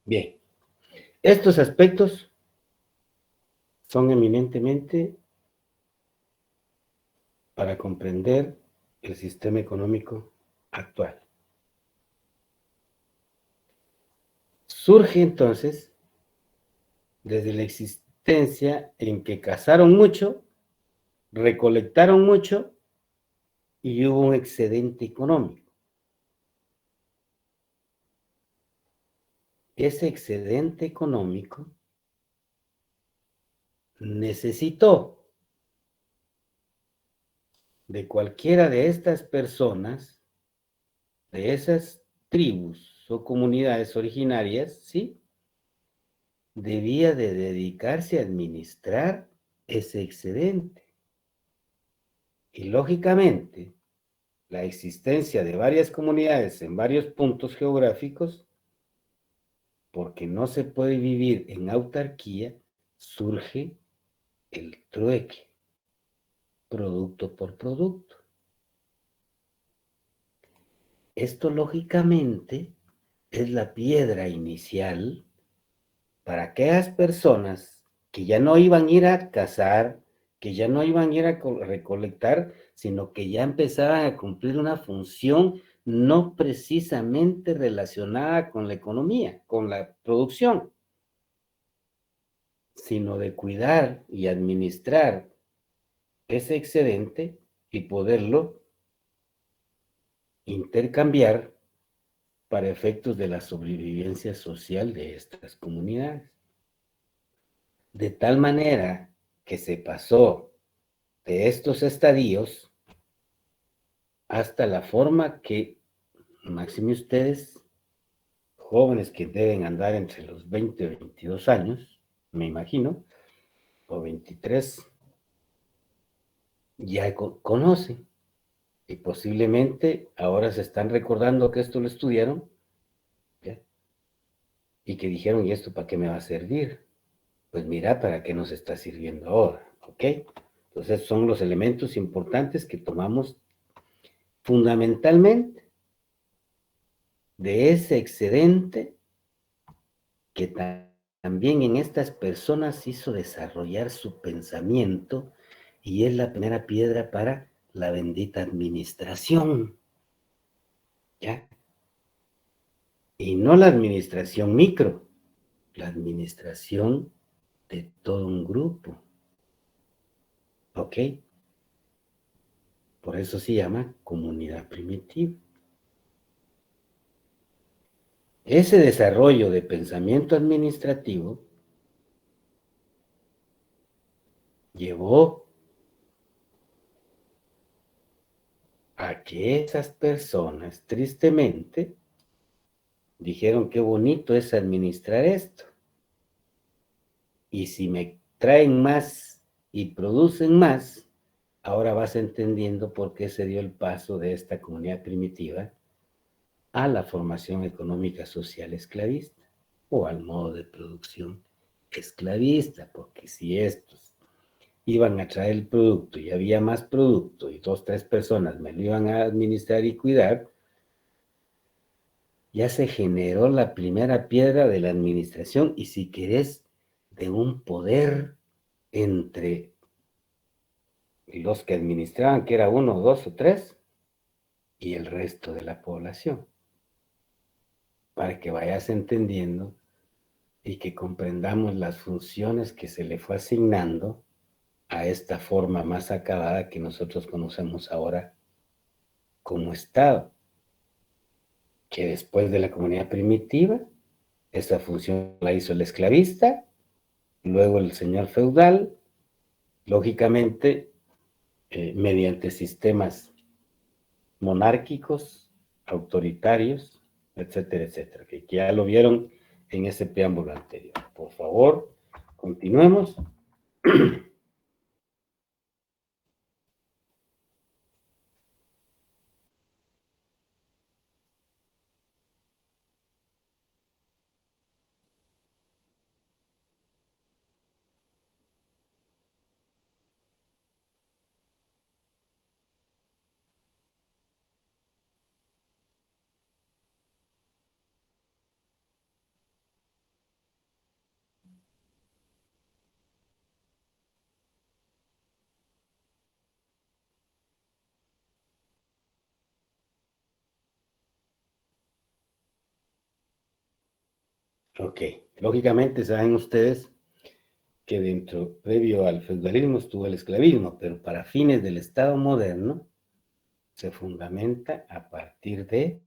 Bien. Estos aspectos son eminentemente para comprender el sistema económico actual. Surge entonces desde la existencia en que cazaron mucho, recolectaron mucho y hubo un excedente económico. Ese excedente económico necesitó de cualquiera de estas personas, de esas tribus o comunidades originarias, ¿sí? Debía de dedicarse a administrar ese excedente. Y lógicamente, la existencia de varias comunidades en varios puntos geográficos, porque no se puede vivir en autarquía, surge el trueque, producto por producto. Esto lógicamente es la piedra inicial para aquellas personas que ya no iban a ir a cazar, que ya no iban a ir a recolectar, sino que ya empezaban a cumplir una función no precisamente relacionada con la economía, con la producción, sino de cuidar y administrar ese excedente y poderlo intercambiar para efectos de la sobrevivencia social de estas comunidades. De tal manera que se pasó de estos estadios hasta la forma que, máxime ustedes, jóvenes que deben andar entre los 20 y 22 años, me imagino, o 23, ya conocen. Y posiblemente ahora se están recordando que esto lo estudiaron, ¿ya? Y que dijeron, ¿y esto para qué me va a servir? Pues mira, ¿para qué nos está sirviendo ahora? ¿Ok? Entonces son los elementos importantes que tomamos fundamentalmente de ese excedente que también en estas personas hizo desarrollar su pensamiento y es la primera piedra para la bendita administración, ¿ya? Y no la administración micro, la administración de todo un grupo, ¿ok? Por eso se llama comunidad primitiva. Ese desarrollo de pensamiento administrativo llevó a que esas personas, tristemente, dijeron qué bonito es administrar esto. Y si me traen más y producen más, ahora vas entendiendo por qué se dio el paso de esta comunidad primitiva a la formación económica social esclavista o al modo de producción esclavista, porque si estos iban a traer el producto y había más producto y 2, 3 personas me lo iban a administrar y cuidar, ya se generó la primera piedra de la administración y si querés, de un poder entre los que administraban, que era 1, 2 o 3, y el resto de la población, para que vayas entendiendo y que comprendamos las funciones que se le fue asignando a esta forma más acabada que nosotros conocemos ahora como Estado, que después de la comunidad primitiva, esa función la hizo el esclavista, luego el señor feudal, lógicamente, mediante sistemas monárquicos, autoritarios, etcétera, etcétera, que ya lo vieron en ese preámbulo anterior. Por favor, continuemos. Ok, lógicamente saben ustedes que previo al feudalismo estuvo el esclavismo, pero para fines del Estado moderno se fundamenta a partir de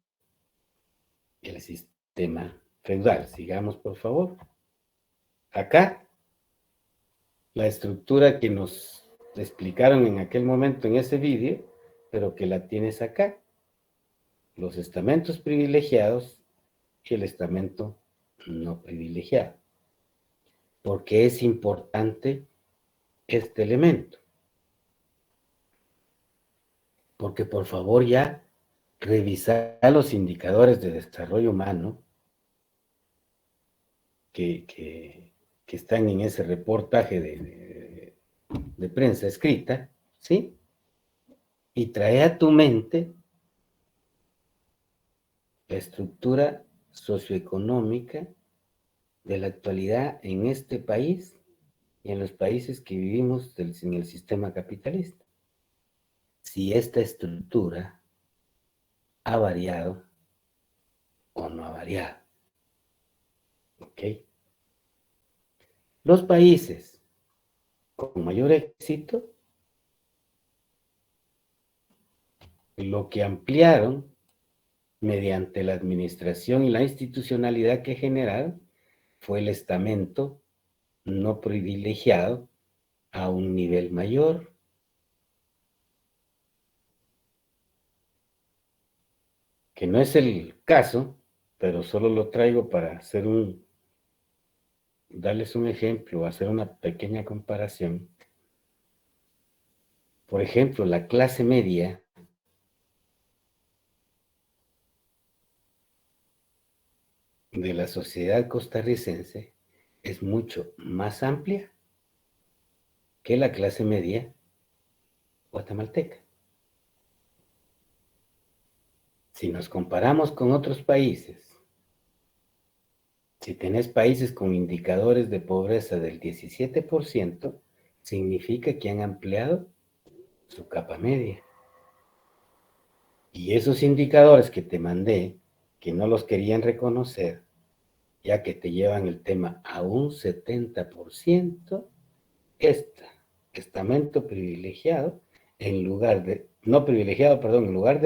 el sistema feudal. Sigamos, por favor. Acá, la estructura que nos explicaron en aquel momento en ese vídeo, pero que la tienes acá. Los estamentos privilegiados y el estamento no privilegiado. ¿Por qué es importante este elemento? Porque por favor ya revisar los indicadores de desarrollo humano que están en ese reportaje de prensa escrita, ¿sí? Y trae a tu mente la estructura socioeconómica de la actualidad en este país y en los países que vivimos en el sistema capitalista. Si esta estructura ha variado o no ha variado. ¿Ok? Los países con mayor éxito, lo que ampliaron mediante la administración y la institucionalidad que generaron fue el estamento no privilegiado a un nivel mayor. Que no es el caso pero solo lo traigo para darles un ejemplo, hacer una pequeña comparación. Por ejemplo, la clase media de la sociedad costarricense es mucho más amplia que la clase media guatemalteca. Si nos comparamos con otros países, si tenés países con indicadores de pobreza del 17%, significa que han ampliado su capa media. Y esos indicadores que te mandé, que no los querían reconocer, ya que te llevan el tema a un 70%, estamento privilegiado, en lugar de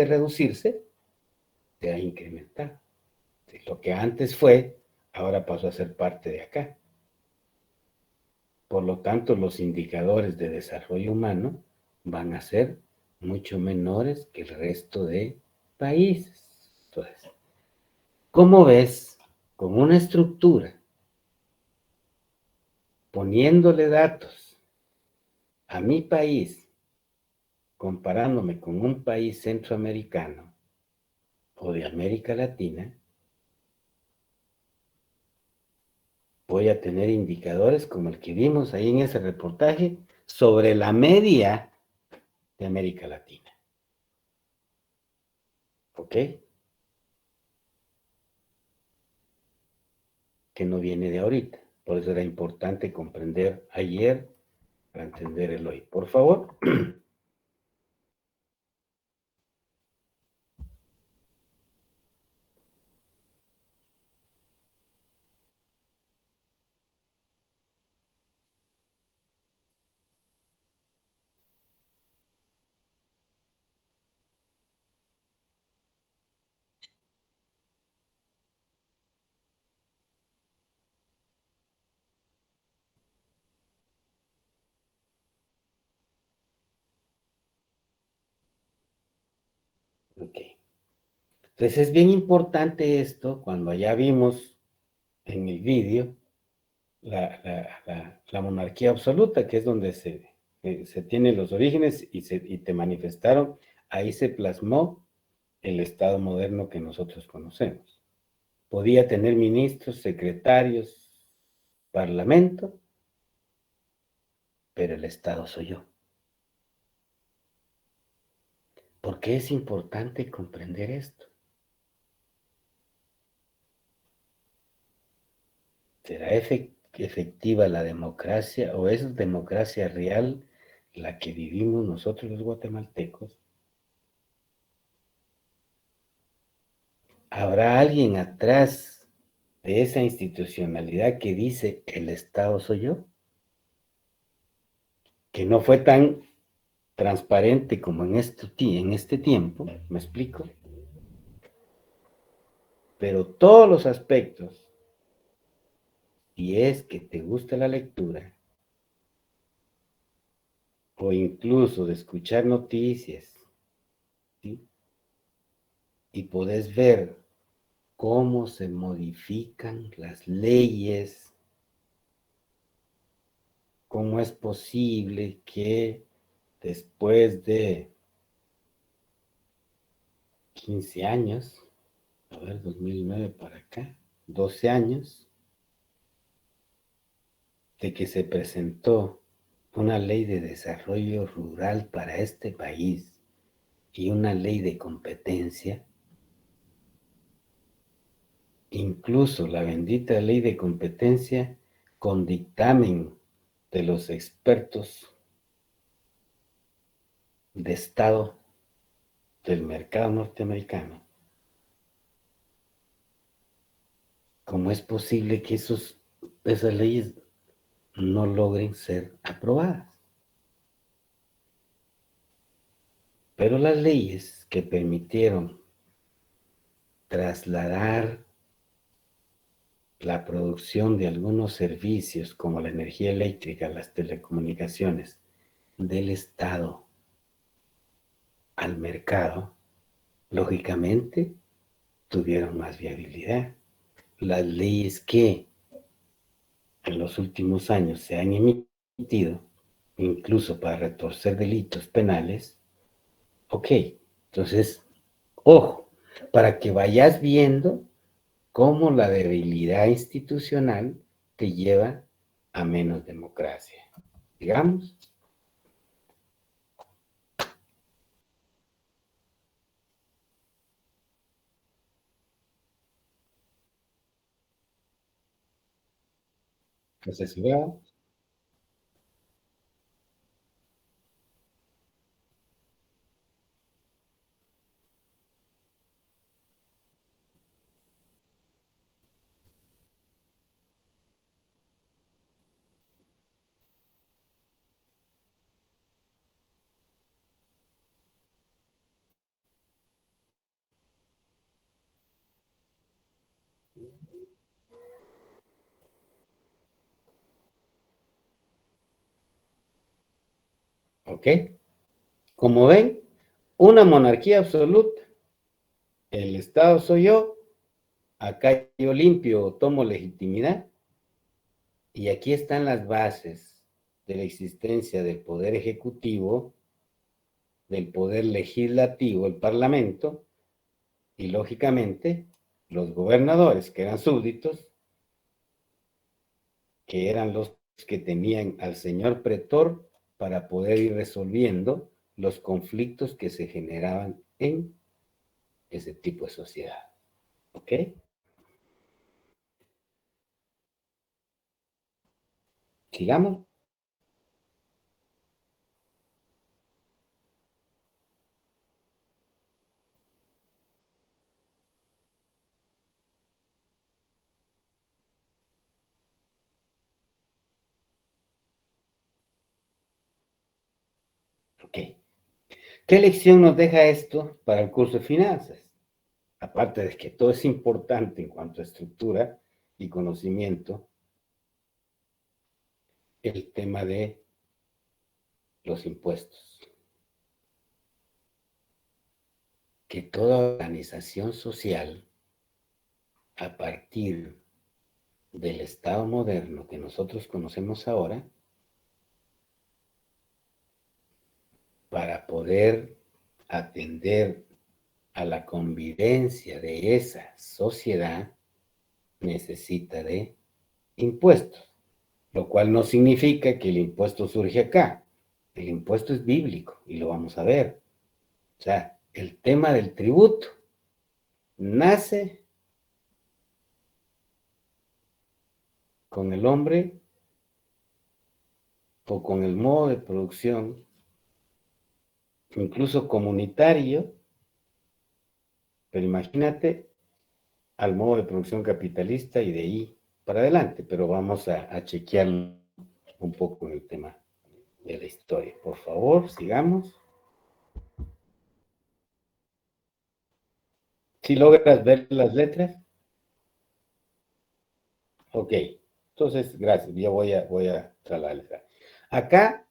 reducirse, se ha incrementado. Lo que antes fue, ahora pasó a ser parte de acá. Por lo tanto, los indicadores de desarrollo humano van a ser mucho menores que el resto de países. Entonces, ¿cómo ves? Con una estructura, poniéndole datos a mi país, comparándome con un país centroamericano o de América Latina, voy a tener indicadores como el que vimos ahí en ese reportaje sobre la media de América Latina. ¿Ok? Que no viene de ahorita. Por eso era importante comprender ayer para entender el hoy. Por favor. Ok. Entonces es bien importante esto cuando ya vimos en el vídeo la monarquía absoluta, que es donde se tienen los orígenes y te manifestaron, ahí se plasmó el Estado moderno que nosotros conocemos. Podía tener ministros, secretarios, parlamento, pero el Estado soy yo. ¿Por qué es importante comprender esto? ¿Será efectiva la democracia o es democracia real la que vivimos nosotros los guatemaltecos? ¿Habrá alguien atrás de esa institucionalidad que dice el Estado soy yo? Que no fue tan transparente como en este tiempo, ¿me explico? Pero todos los aspectos, si es que te gusta la lectura, o incluso de escuchar noticias, ¿sí? Y podés ver cómo se modifican las leyes, cómo es posible que después de 15 años, a ver, 2009 para acá, 12 años, de que se presentó una ley de desarrollo rural para este país y una ley de competencia, incluso la bendita ley de competencia con dictamen de los expertos de Estado del mercado norteamericano. ¿Cómo es posible que esas leyes no logren ser aprobadas? Pero las leyes que permitieron trasladar la producción de algunos servicios como la energía eléctrica, las telecomunicaciones, del Estado al mercado, lógicamente tuvieron más viabilidad. Las leyes que en los últimos años se han emitido, incluso para retorcer delitos penales, ok, entonces, ojo, para que vayas viendo cómo la debilidad institucional te lleva a menos democracia. Digamos. Asesorado. ¿Ok? Como ven, una monarquía absoluta. El Estado soy yo, acá yo limpio, tomo legitimidad, y aquí están las bases de la existencia del poder ejecutivo, del poder legislativo, el parlamento, y lógicamente los gobernadores, que eran súbditos, que eran los que tenían al señor pretor para poder ir resolviendo los conflictos que se generaban en ese tipo de sociedad. ¿Ok? Sigamos. Ok. ¿Qué lección nos deja esto para el curso de finanzas? Aparte de que todo es importante en cuanto a estructura y conocimiento, el tema de los impuestos. Que toda organización social, a partir del Estado moderno que nosotros conocemos ahora, para poder atender a la convivencia de esa sociedad, necesita de impuestos, lo cual no significa que el impuesto surge acá. El impuesto es bíblico y lo vamos a ver. O sea, el tema del tributo nace con el hombre o con el modo de producción, incluso comunitario, pero imagínate al modo de producción capitalista y de ahí para adelante, pero vamos a chequear un poco en el tema de la historia. Por favor, sigamos. Si logras ver las letras. Ok, entonces, gracias, ya voy a trasladarles. Acá,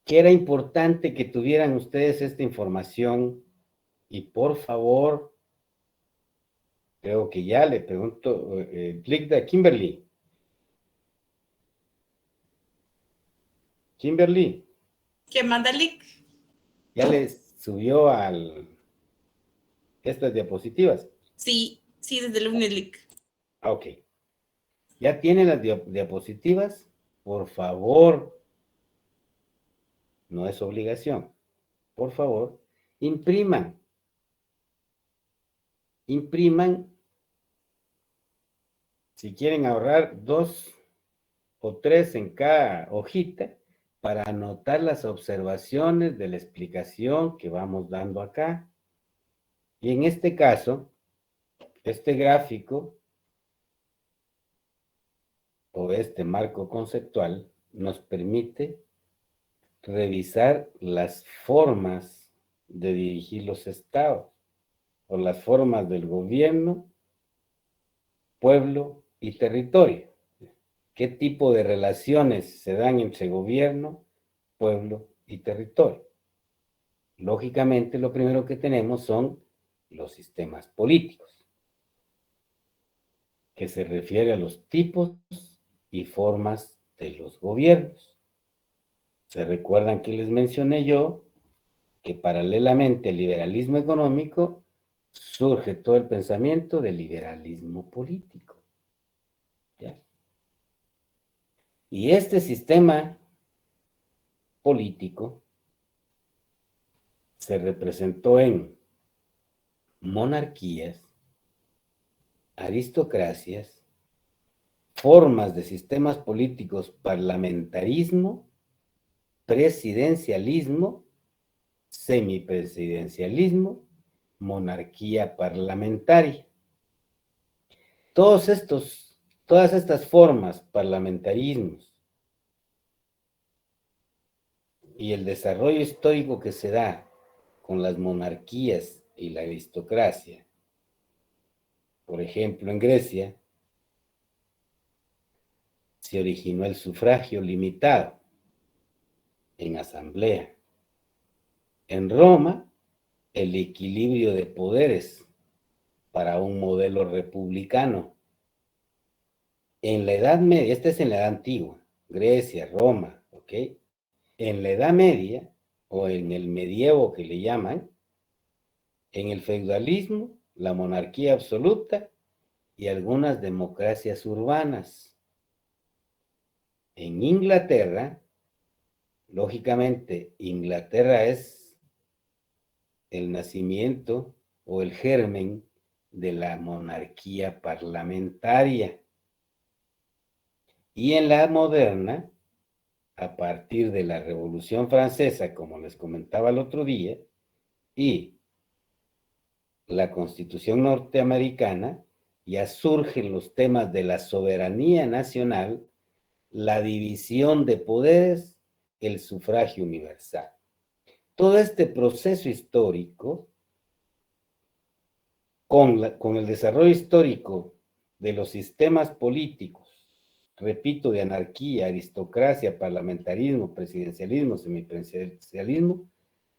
que era importante que tuvieran ustedes esta información y por favor, creo que ya le pregunto, clic de Kimberly. Kimberly, ¿Quién manda el link? ya les subió estas diapositivas. Sí, sí, desde el Unilink. Ok. ¿Ya tienen las diapositivas? Por favor, no es obligación. Por favor, impriman. Impriman. Si quieren ahorrar 2 o 3 en cada hojita para anotar las observaciones de la explicación que vamos dando acá. Y en este caso, este gráfico o este marco conceptual nos permite revisar las formas de dirigir los estados o las formas del gobierno, pueblo y territorio. ¿Qué tipo de relaciones se dan entre gobierno, pueblo y territorio? Lógicamente, lo primero que tenemos son los sistemas políticos, que se refiere a los tipos y formas de los gobiernos. ¿Se recuerdan que les mencioné yo que paralelamente al liberalismo económico surge todo el pensamiento del liberalismo político? ¿Ya? Y este sistema político se representó en monarquías, aristocracias, formas de sistemas políticos, parlamentarismo, presidencialismo, semipresidencialismo, monarquía parlamentaria. Todas estas formas, parlamentarismos y el desarrollo histórico que se da con las monarquías y la aristocracia, por ejemplo, en Grecia, se originó el sufragio limitado en asamblea. En Roma, el equilibrio de poderes para un modelo republicano. En la Edad Media, esta es en la Edad Antigua, Grecia, Roma, ¿ok? En la Edad Media, o en el medievo que le llaman, en el feudalismo, la monarquía absoluta y algunas democracias urbanas. En Inglaterra, lógicamente, Inglaterra es el nacimiento o el germen de la monarquía parlamentaria. Y en la moderna, a partir de la Revolución Francesa, como les comentaba el otro día, y la Constitución norteamericana, ya surgen los temas de la soberanía nacional, la división de poderes, el sufragio universal. Todo este proceso histórico, con el desarrollo histórico de los sistemas políticos, repito, de anarquía, aristocracia, parlamentarismo, presidencialismo, semipresidencialismo,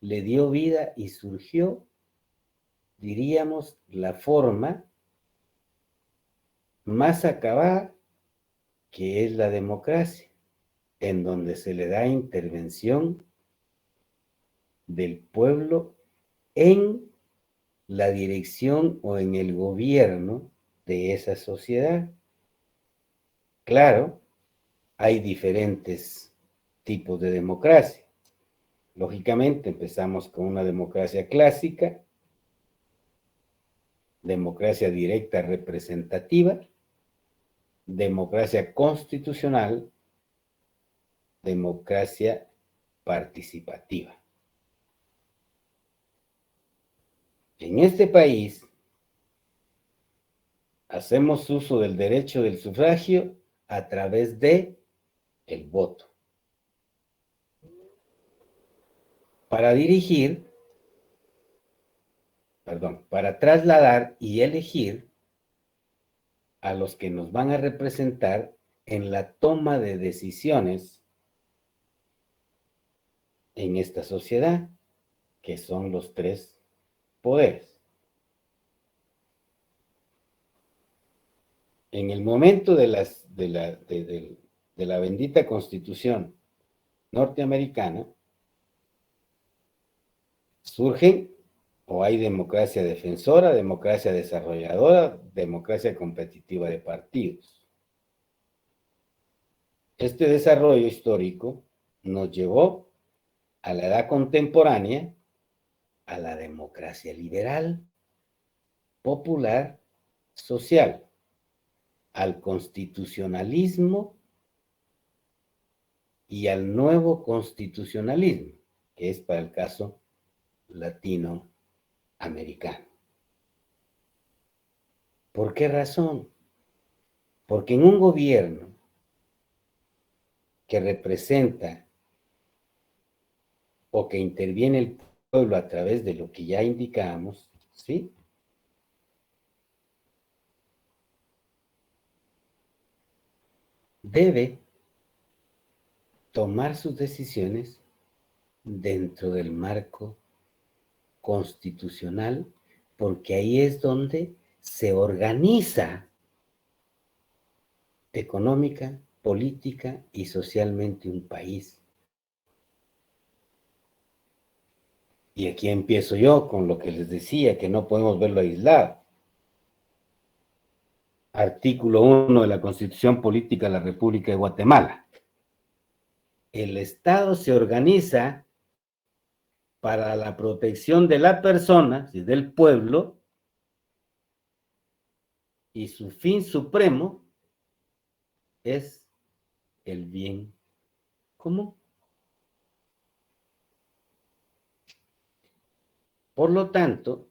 le dio vida y surgió, diríamos, la forma más acabada, que es la democracia, en donde se le da intervención del pueblo en la dirección o en el gobierno de esa sociedad. Claro, hay diferentes tipos de democracia. Lógicamente, empezamos con una democracia clásica, democracia directa representativa, democracia constitucional, democracia participativa. En este país, hacemos uso del derecho del sufragio a través de el voto. Para trasladar y elegir a los que nos van a representar en la toma de decisiones en esta sociedad, que son los tres poderes. En el momento de la bendita Constitución norteamericana, surgen o hay democracia defensora, democracia desarrolladora, democracia competitiva de partidos. Este desarrollo histórico nos llevó a la edad contemporánea, a la democracia liberal, popular, social, al constitucionalismo y al nuevo constitucionalismo, que es para el caso latinoamericano. ¿Por qué razón? Porque en un gobierno que representa o que interviene el pueblo a través de lo que ya indicamos, ¿sí? Debe tomar sus decisiones dentro del marco constitucional, porque ahí es donde se organiza económica, política y socialmente un país. Y aquí empiezo yo con lo que les decía, que no podemos verlo aislado. Artículo 1 de la Constitución Política de la República de Guatemala. El Estado se organiza para la protección de la persona y del pueblo, y su fin supremo es el bien común. Por lo tanto,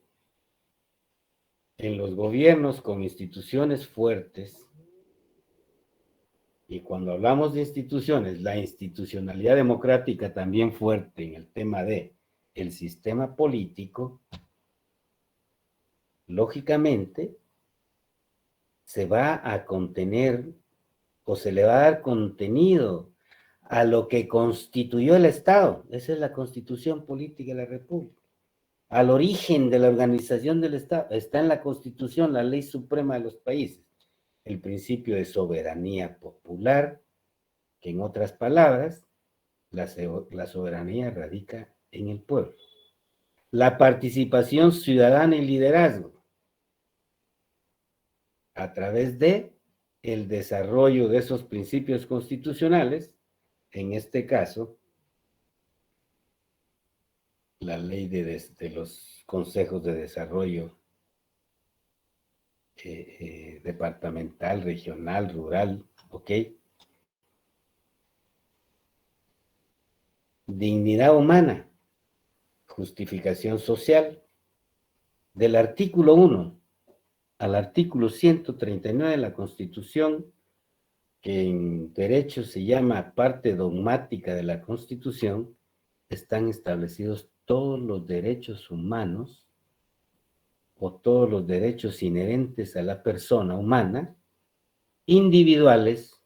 en los gobiernos con instituciones fuertes, y cuando hablamos de instituciones, la institucionalidad democrática también fuerte en el tema de el sistema político, lógicamente se va a contener o se le va a dar contenido a lo que constituyó el Estado. Esa es la Constitución Política de la República. Al origen de la organización del Estado está en la Constitución, la ley suprema de los países, el principio de soberanía popular, que en otras palabras, la soberanía radica en el pueblo. La participación ciudadana y liderazgo, a través de el desarrollo de esos principios constitucionales, en este caso, la ley de los consejos de desarrollo departamental, regional, rural, ¿ok? Dignidad humana, justificación social, del artículo 1 al artículo 139 de la Constitución, que en derecho se llama parte dogmática de la Constitución, están establecidos todos los derechos humanos o todos los derechos inherentes a la persona humana, individuales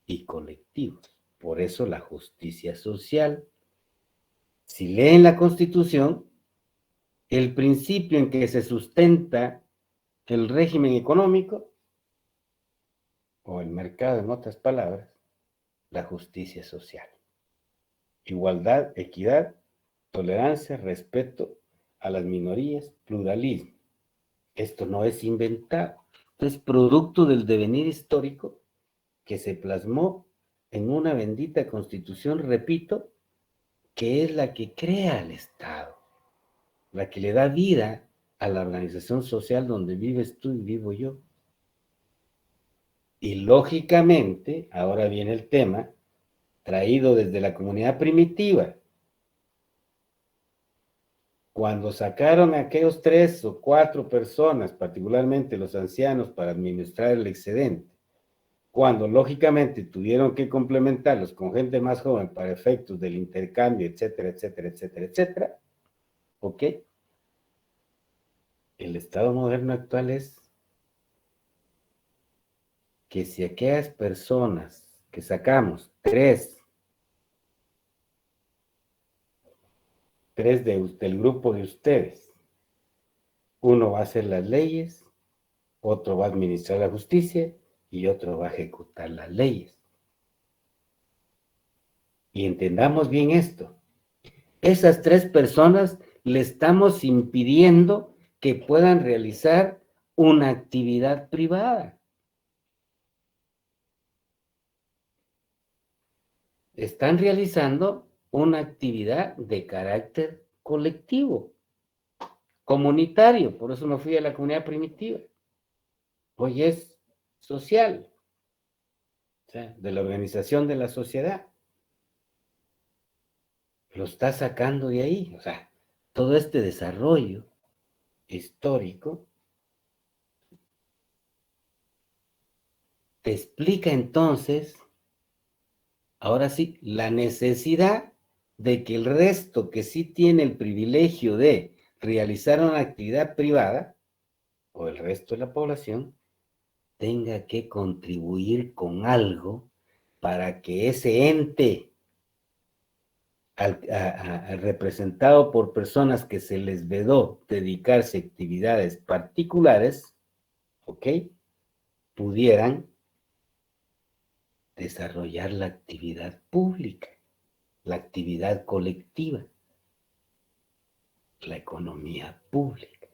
y colectivos. Por eso la justicia social. Si leen la Constitución, el principio en que se sustenta el régimen económico, o el mercado en otras palabras, la justicia social. Igualdad, equidad, tolerancia, respeto a las minorías, pluralismo. Esto no es inventado, esto es producto del devenir histórico que se plasmó en una bendita Constitución, repito, que es la que crea el Estado, la que le da vida a la organización social donde vives tú y vivo yo. Y lógicamente, ahora viene el tema, traído desde la comunidad primitiva. Cuando sacaron a aquellos 3 o 4 personas, particularmente los ancianos, para administrar el excedente, cuando lógicamente tuvieron que complementarlos con gente más joven para efectos del intercambio, etcétera, etcétera, etcétera, etcétera, ¿ok? El Estado moderno actual es que si aquellas personas que sacamos, 3 del grupo de ustedes, uno va a hacer las leyes, otro va a administrar la justicia y otro va a ejecutar las leyes. Y entendamos bien esto. Esas 3 personas le estamos impidiendo que puedan realizar una actividad privada. Están realizando una actividad de carácter colectivo, comunitario, por eso me fui a la comunidad primitiva. Hoy es social, o sea, de la organización de la sociedad. Lo está sacando de ahí, o sea, todo este desarrollo histórico te explica entonces, ahora sí, la necesidad de que el resto que sí tiene el privilegio de realizar una actividad privada, o el resto de la población, tenga que contribuir con algo para que ese ente representado por personas que se les vedó dedicarse a actividades particulares, ¿ok? Pudieran desarrollar la actividad pública, la actividad colectiva, la economía pública.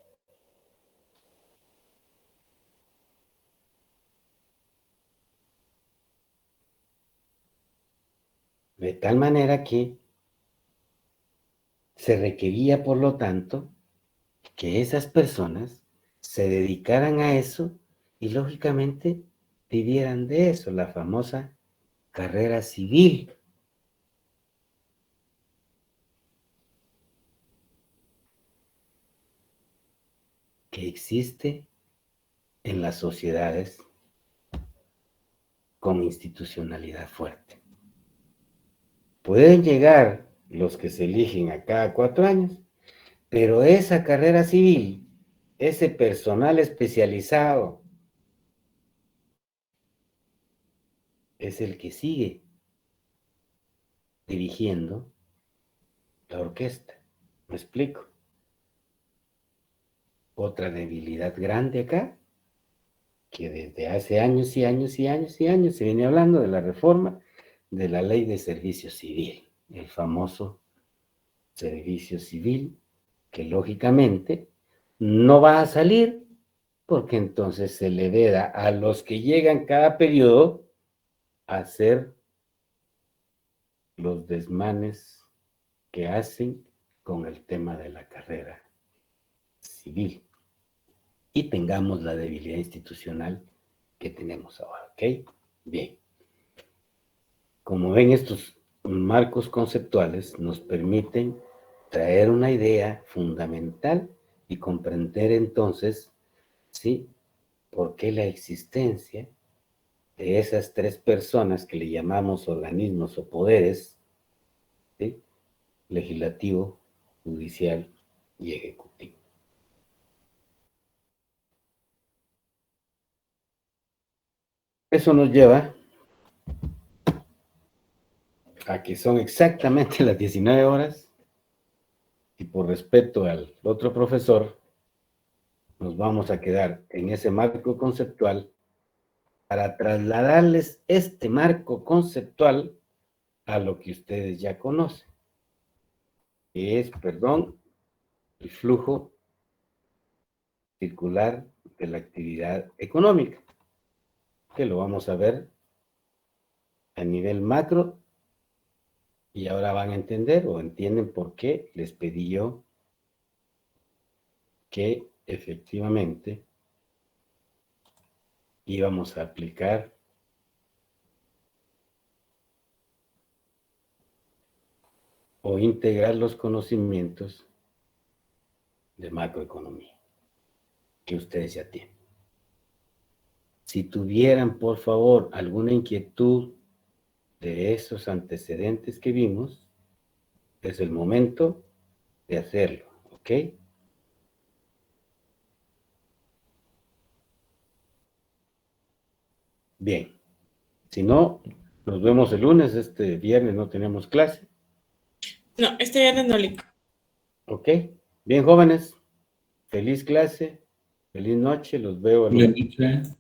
De tal manera que se requería, por lo tanto, que esas personas se dedicaran a eso y, lógicamente, vivieran de eso, la famosa carrera civil. Que existe en las sociedades con institucionalidad fuerte. Pueden llegar los que se eligen a cada 4 años, pero esa carrera civil, ese personal especializado, es el que sigue dirigiendo la orquesta. ¿Me explico? Otra debilidad grande acá, que desde hace años y años y años y años se viene hablando de la reforma de la Ley de Servicio Civil, el famoso servicio civil, que lógicamente no va a salir, porque entonces se le veda a los que llegan cada periodo a hacer los desmanes que hacen con el tema de la carrera civil. Y tengamos la debilidad institucional que tenemos ahora, ¿ok? Bien. Como ven, estos marcos conceptuales nos permiten traer una idea fundamental y comprender entonces, ¿sí?, por qué la existencia de esas 3 personas que le llamamos organismos o poderes, ¿sí?, legislativo, judicial y ejecutivo. Eso nos lleva a que son exactamente las 19 horas y por respeto al otro profesor, nos vamos a quedar en ese marco conceptual para trasladarles este marco conceptual a lo que ustedes ya conocen, que es, el flujo circular de la actividad económica, que lo vamos a ver a nivel macro, y ahora van a entender o entienden por qué les pedí yo que efectivamente íbamos a aplicar o integrar los conocimientos de macroeconomía que ustedes ya tienen. Si tuvieran, por favor, alguna inquietud de esos antecedentes que vimos, es el momento de hacerlo, ¿ok? Bien. Si no, nos vemos el lunes. Este viernes no tenemos clase. No, este viernes no, Lick. ¿Ok? Bien, jóvenes. Feliz clase. Feliz noche. Los veo el Buenas noches.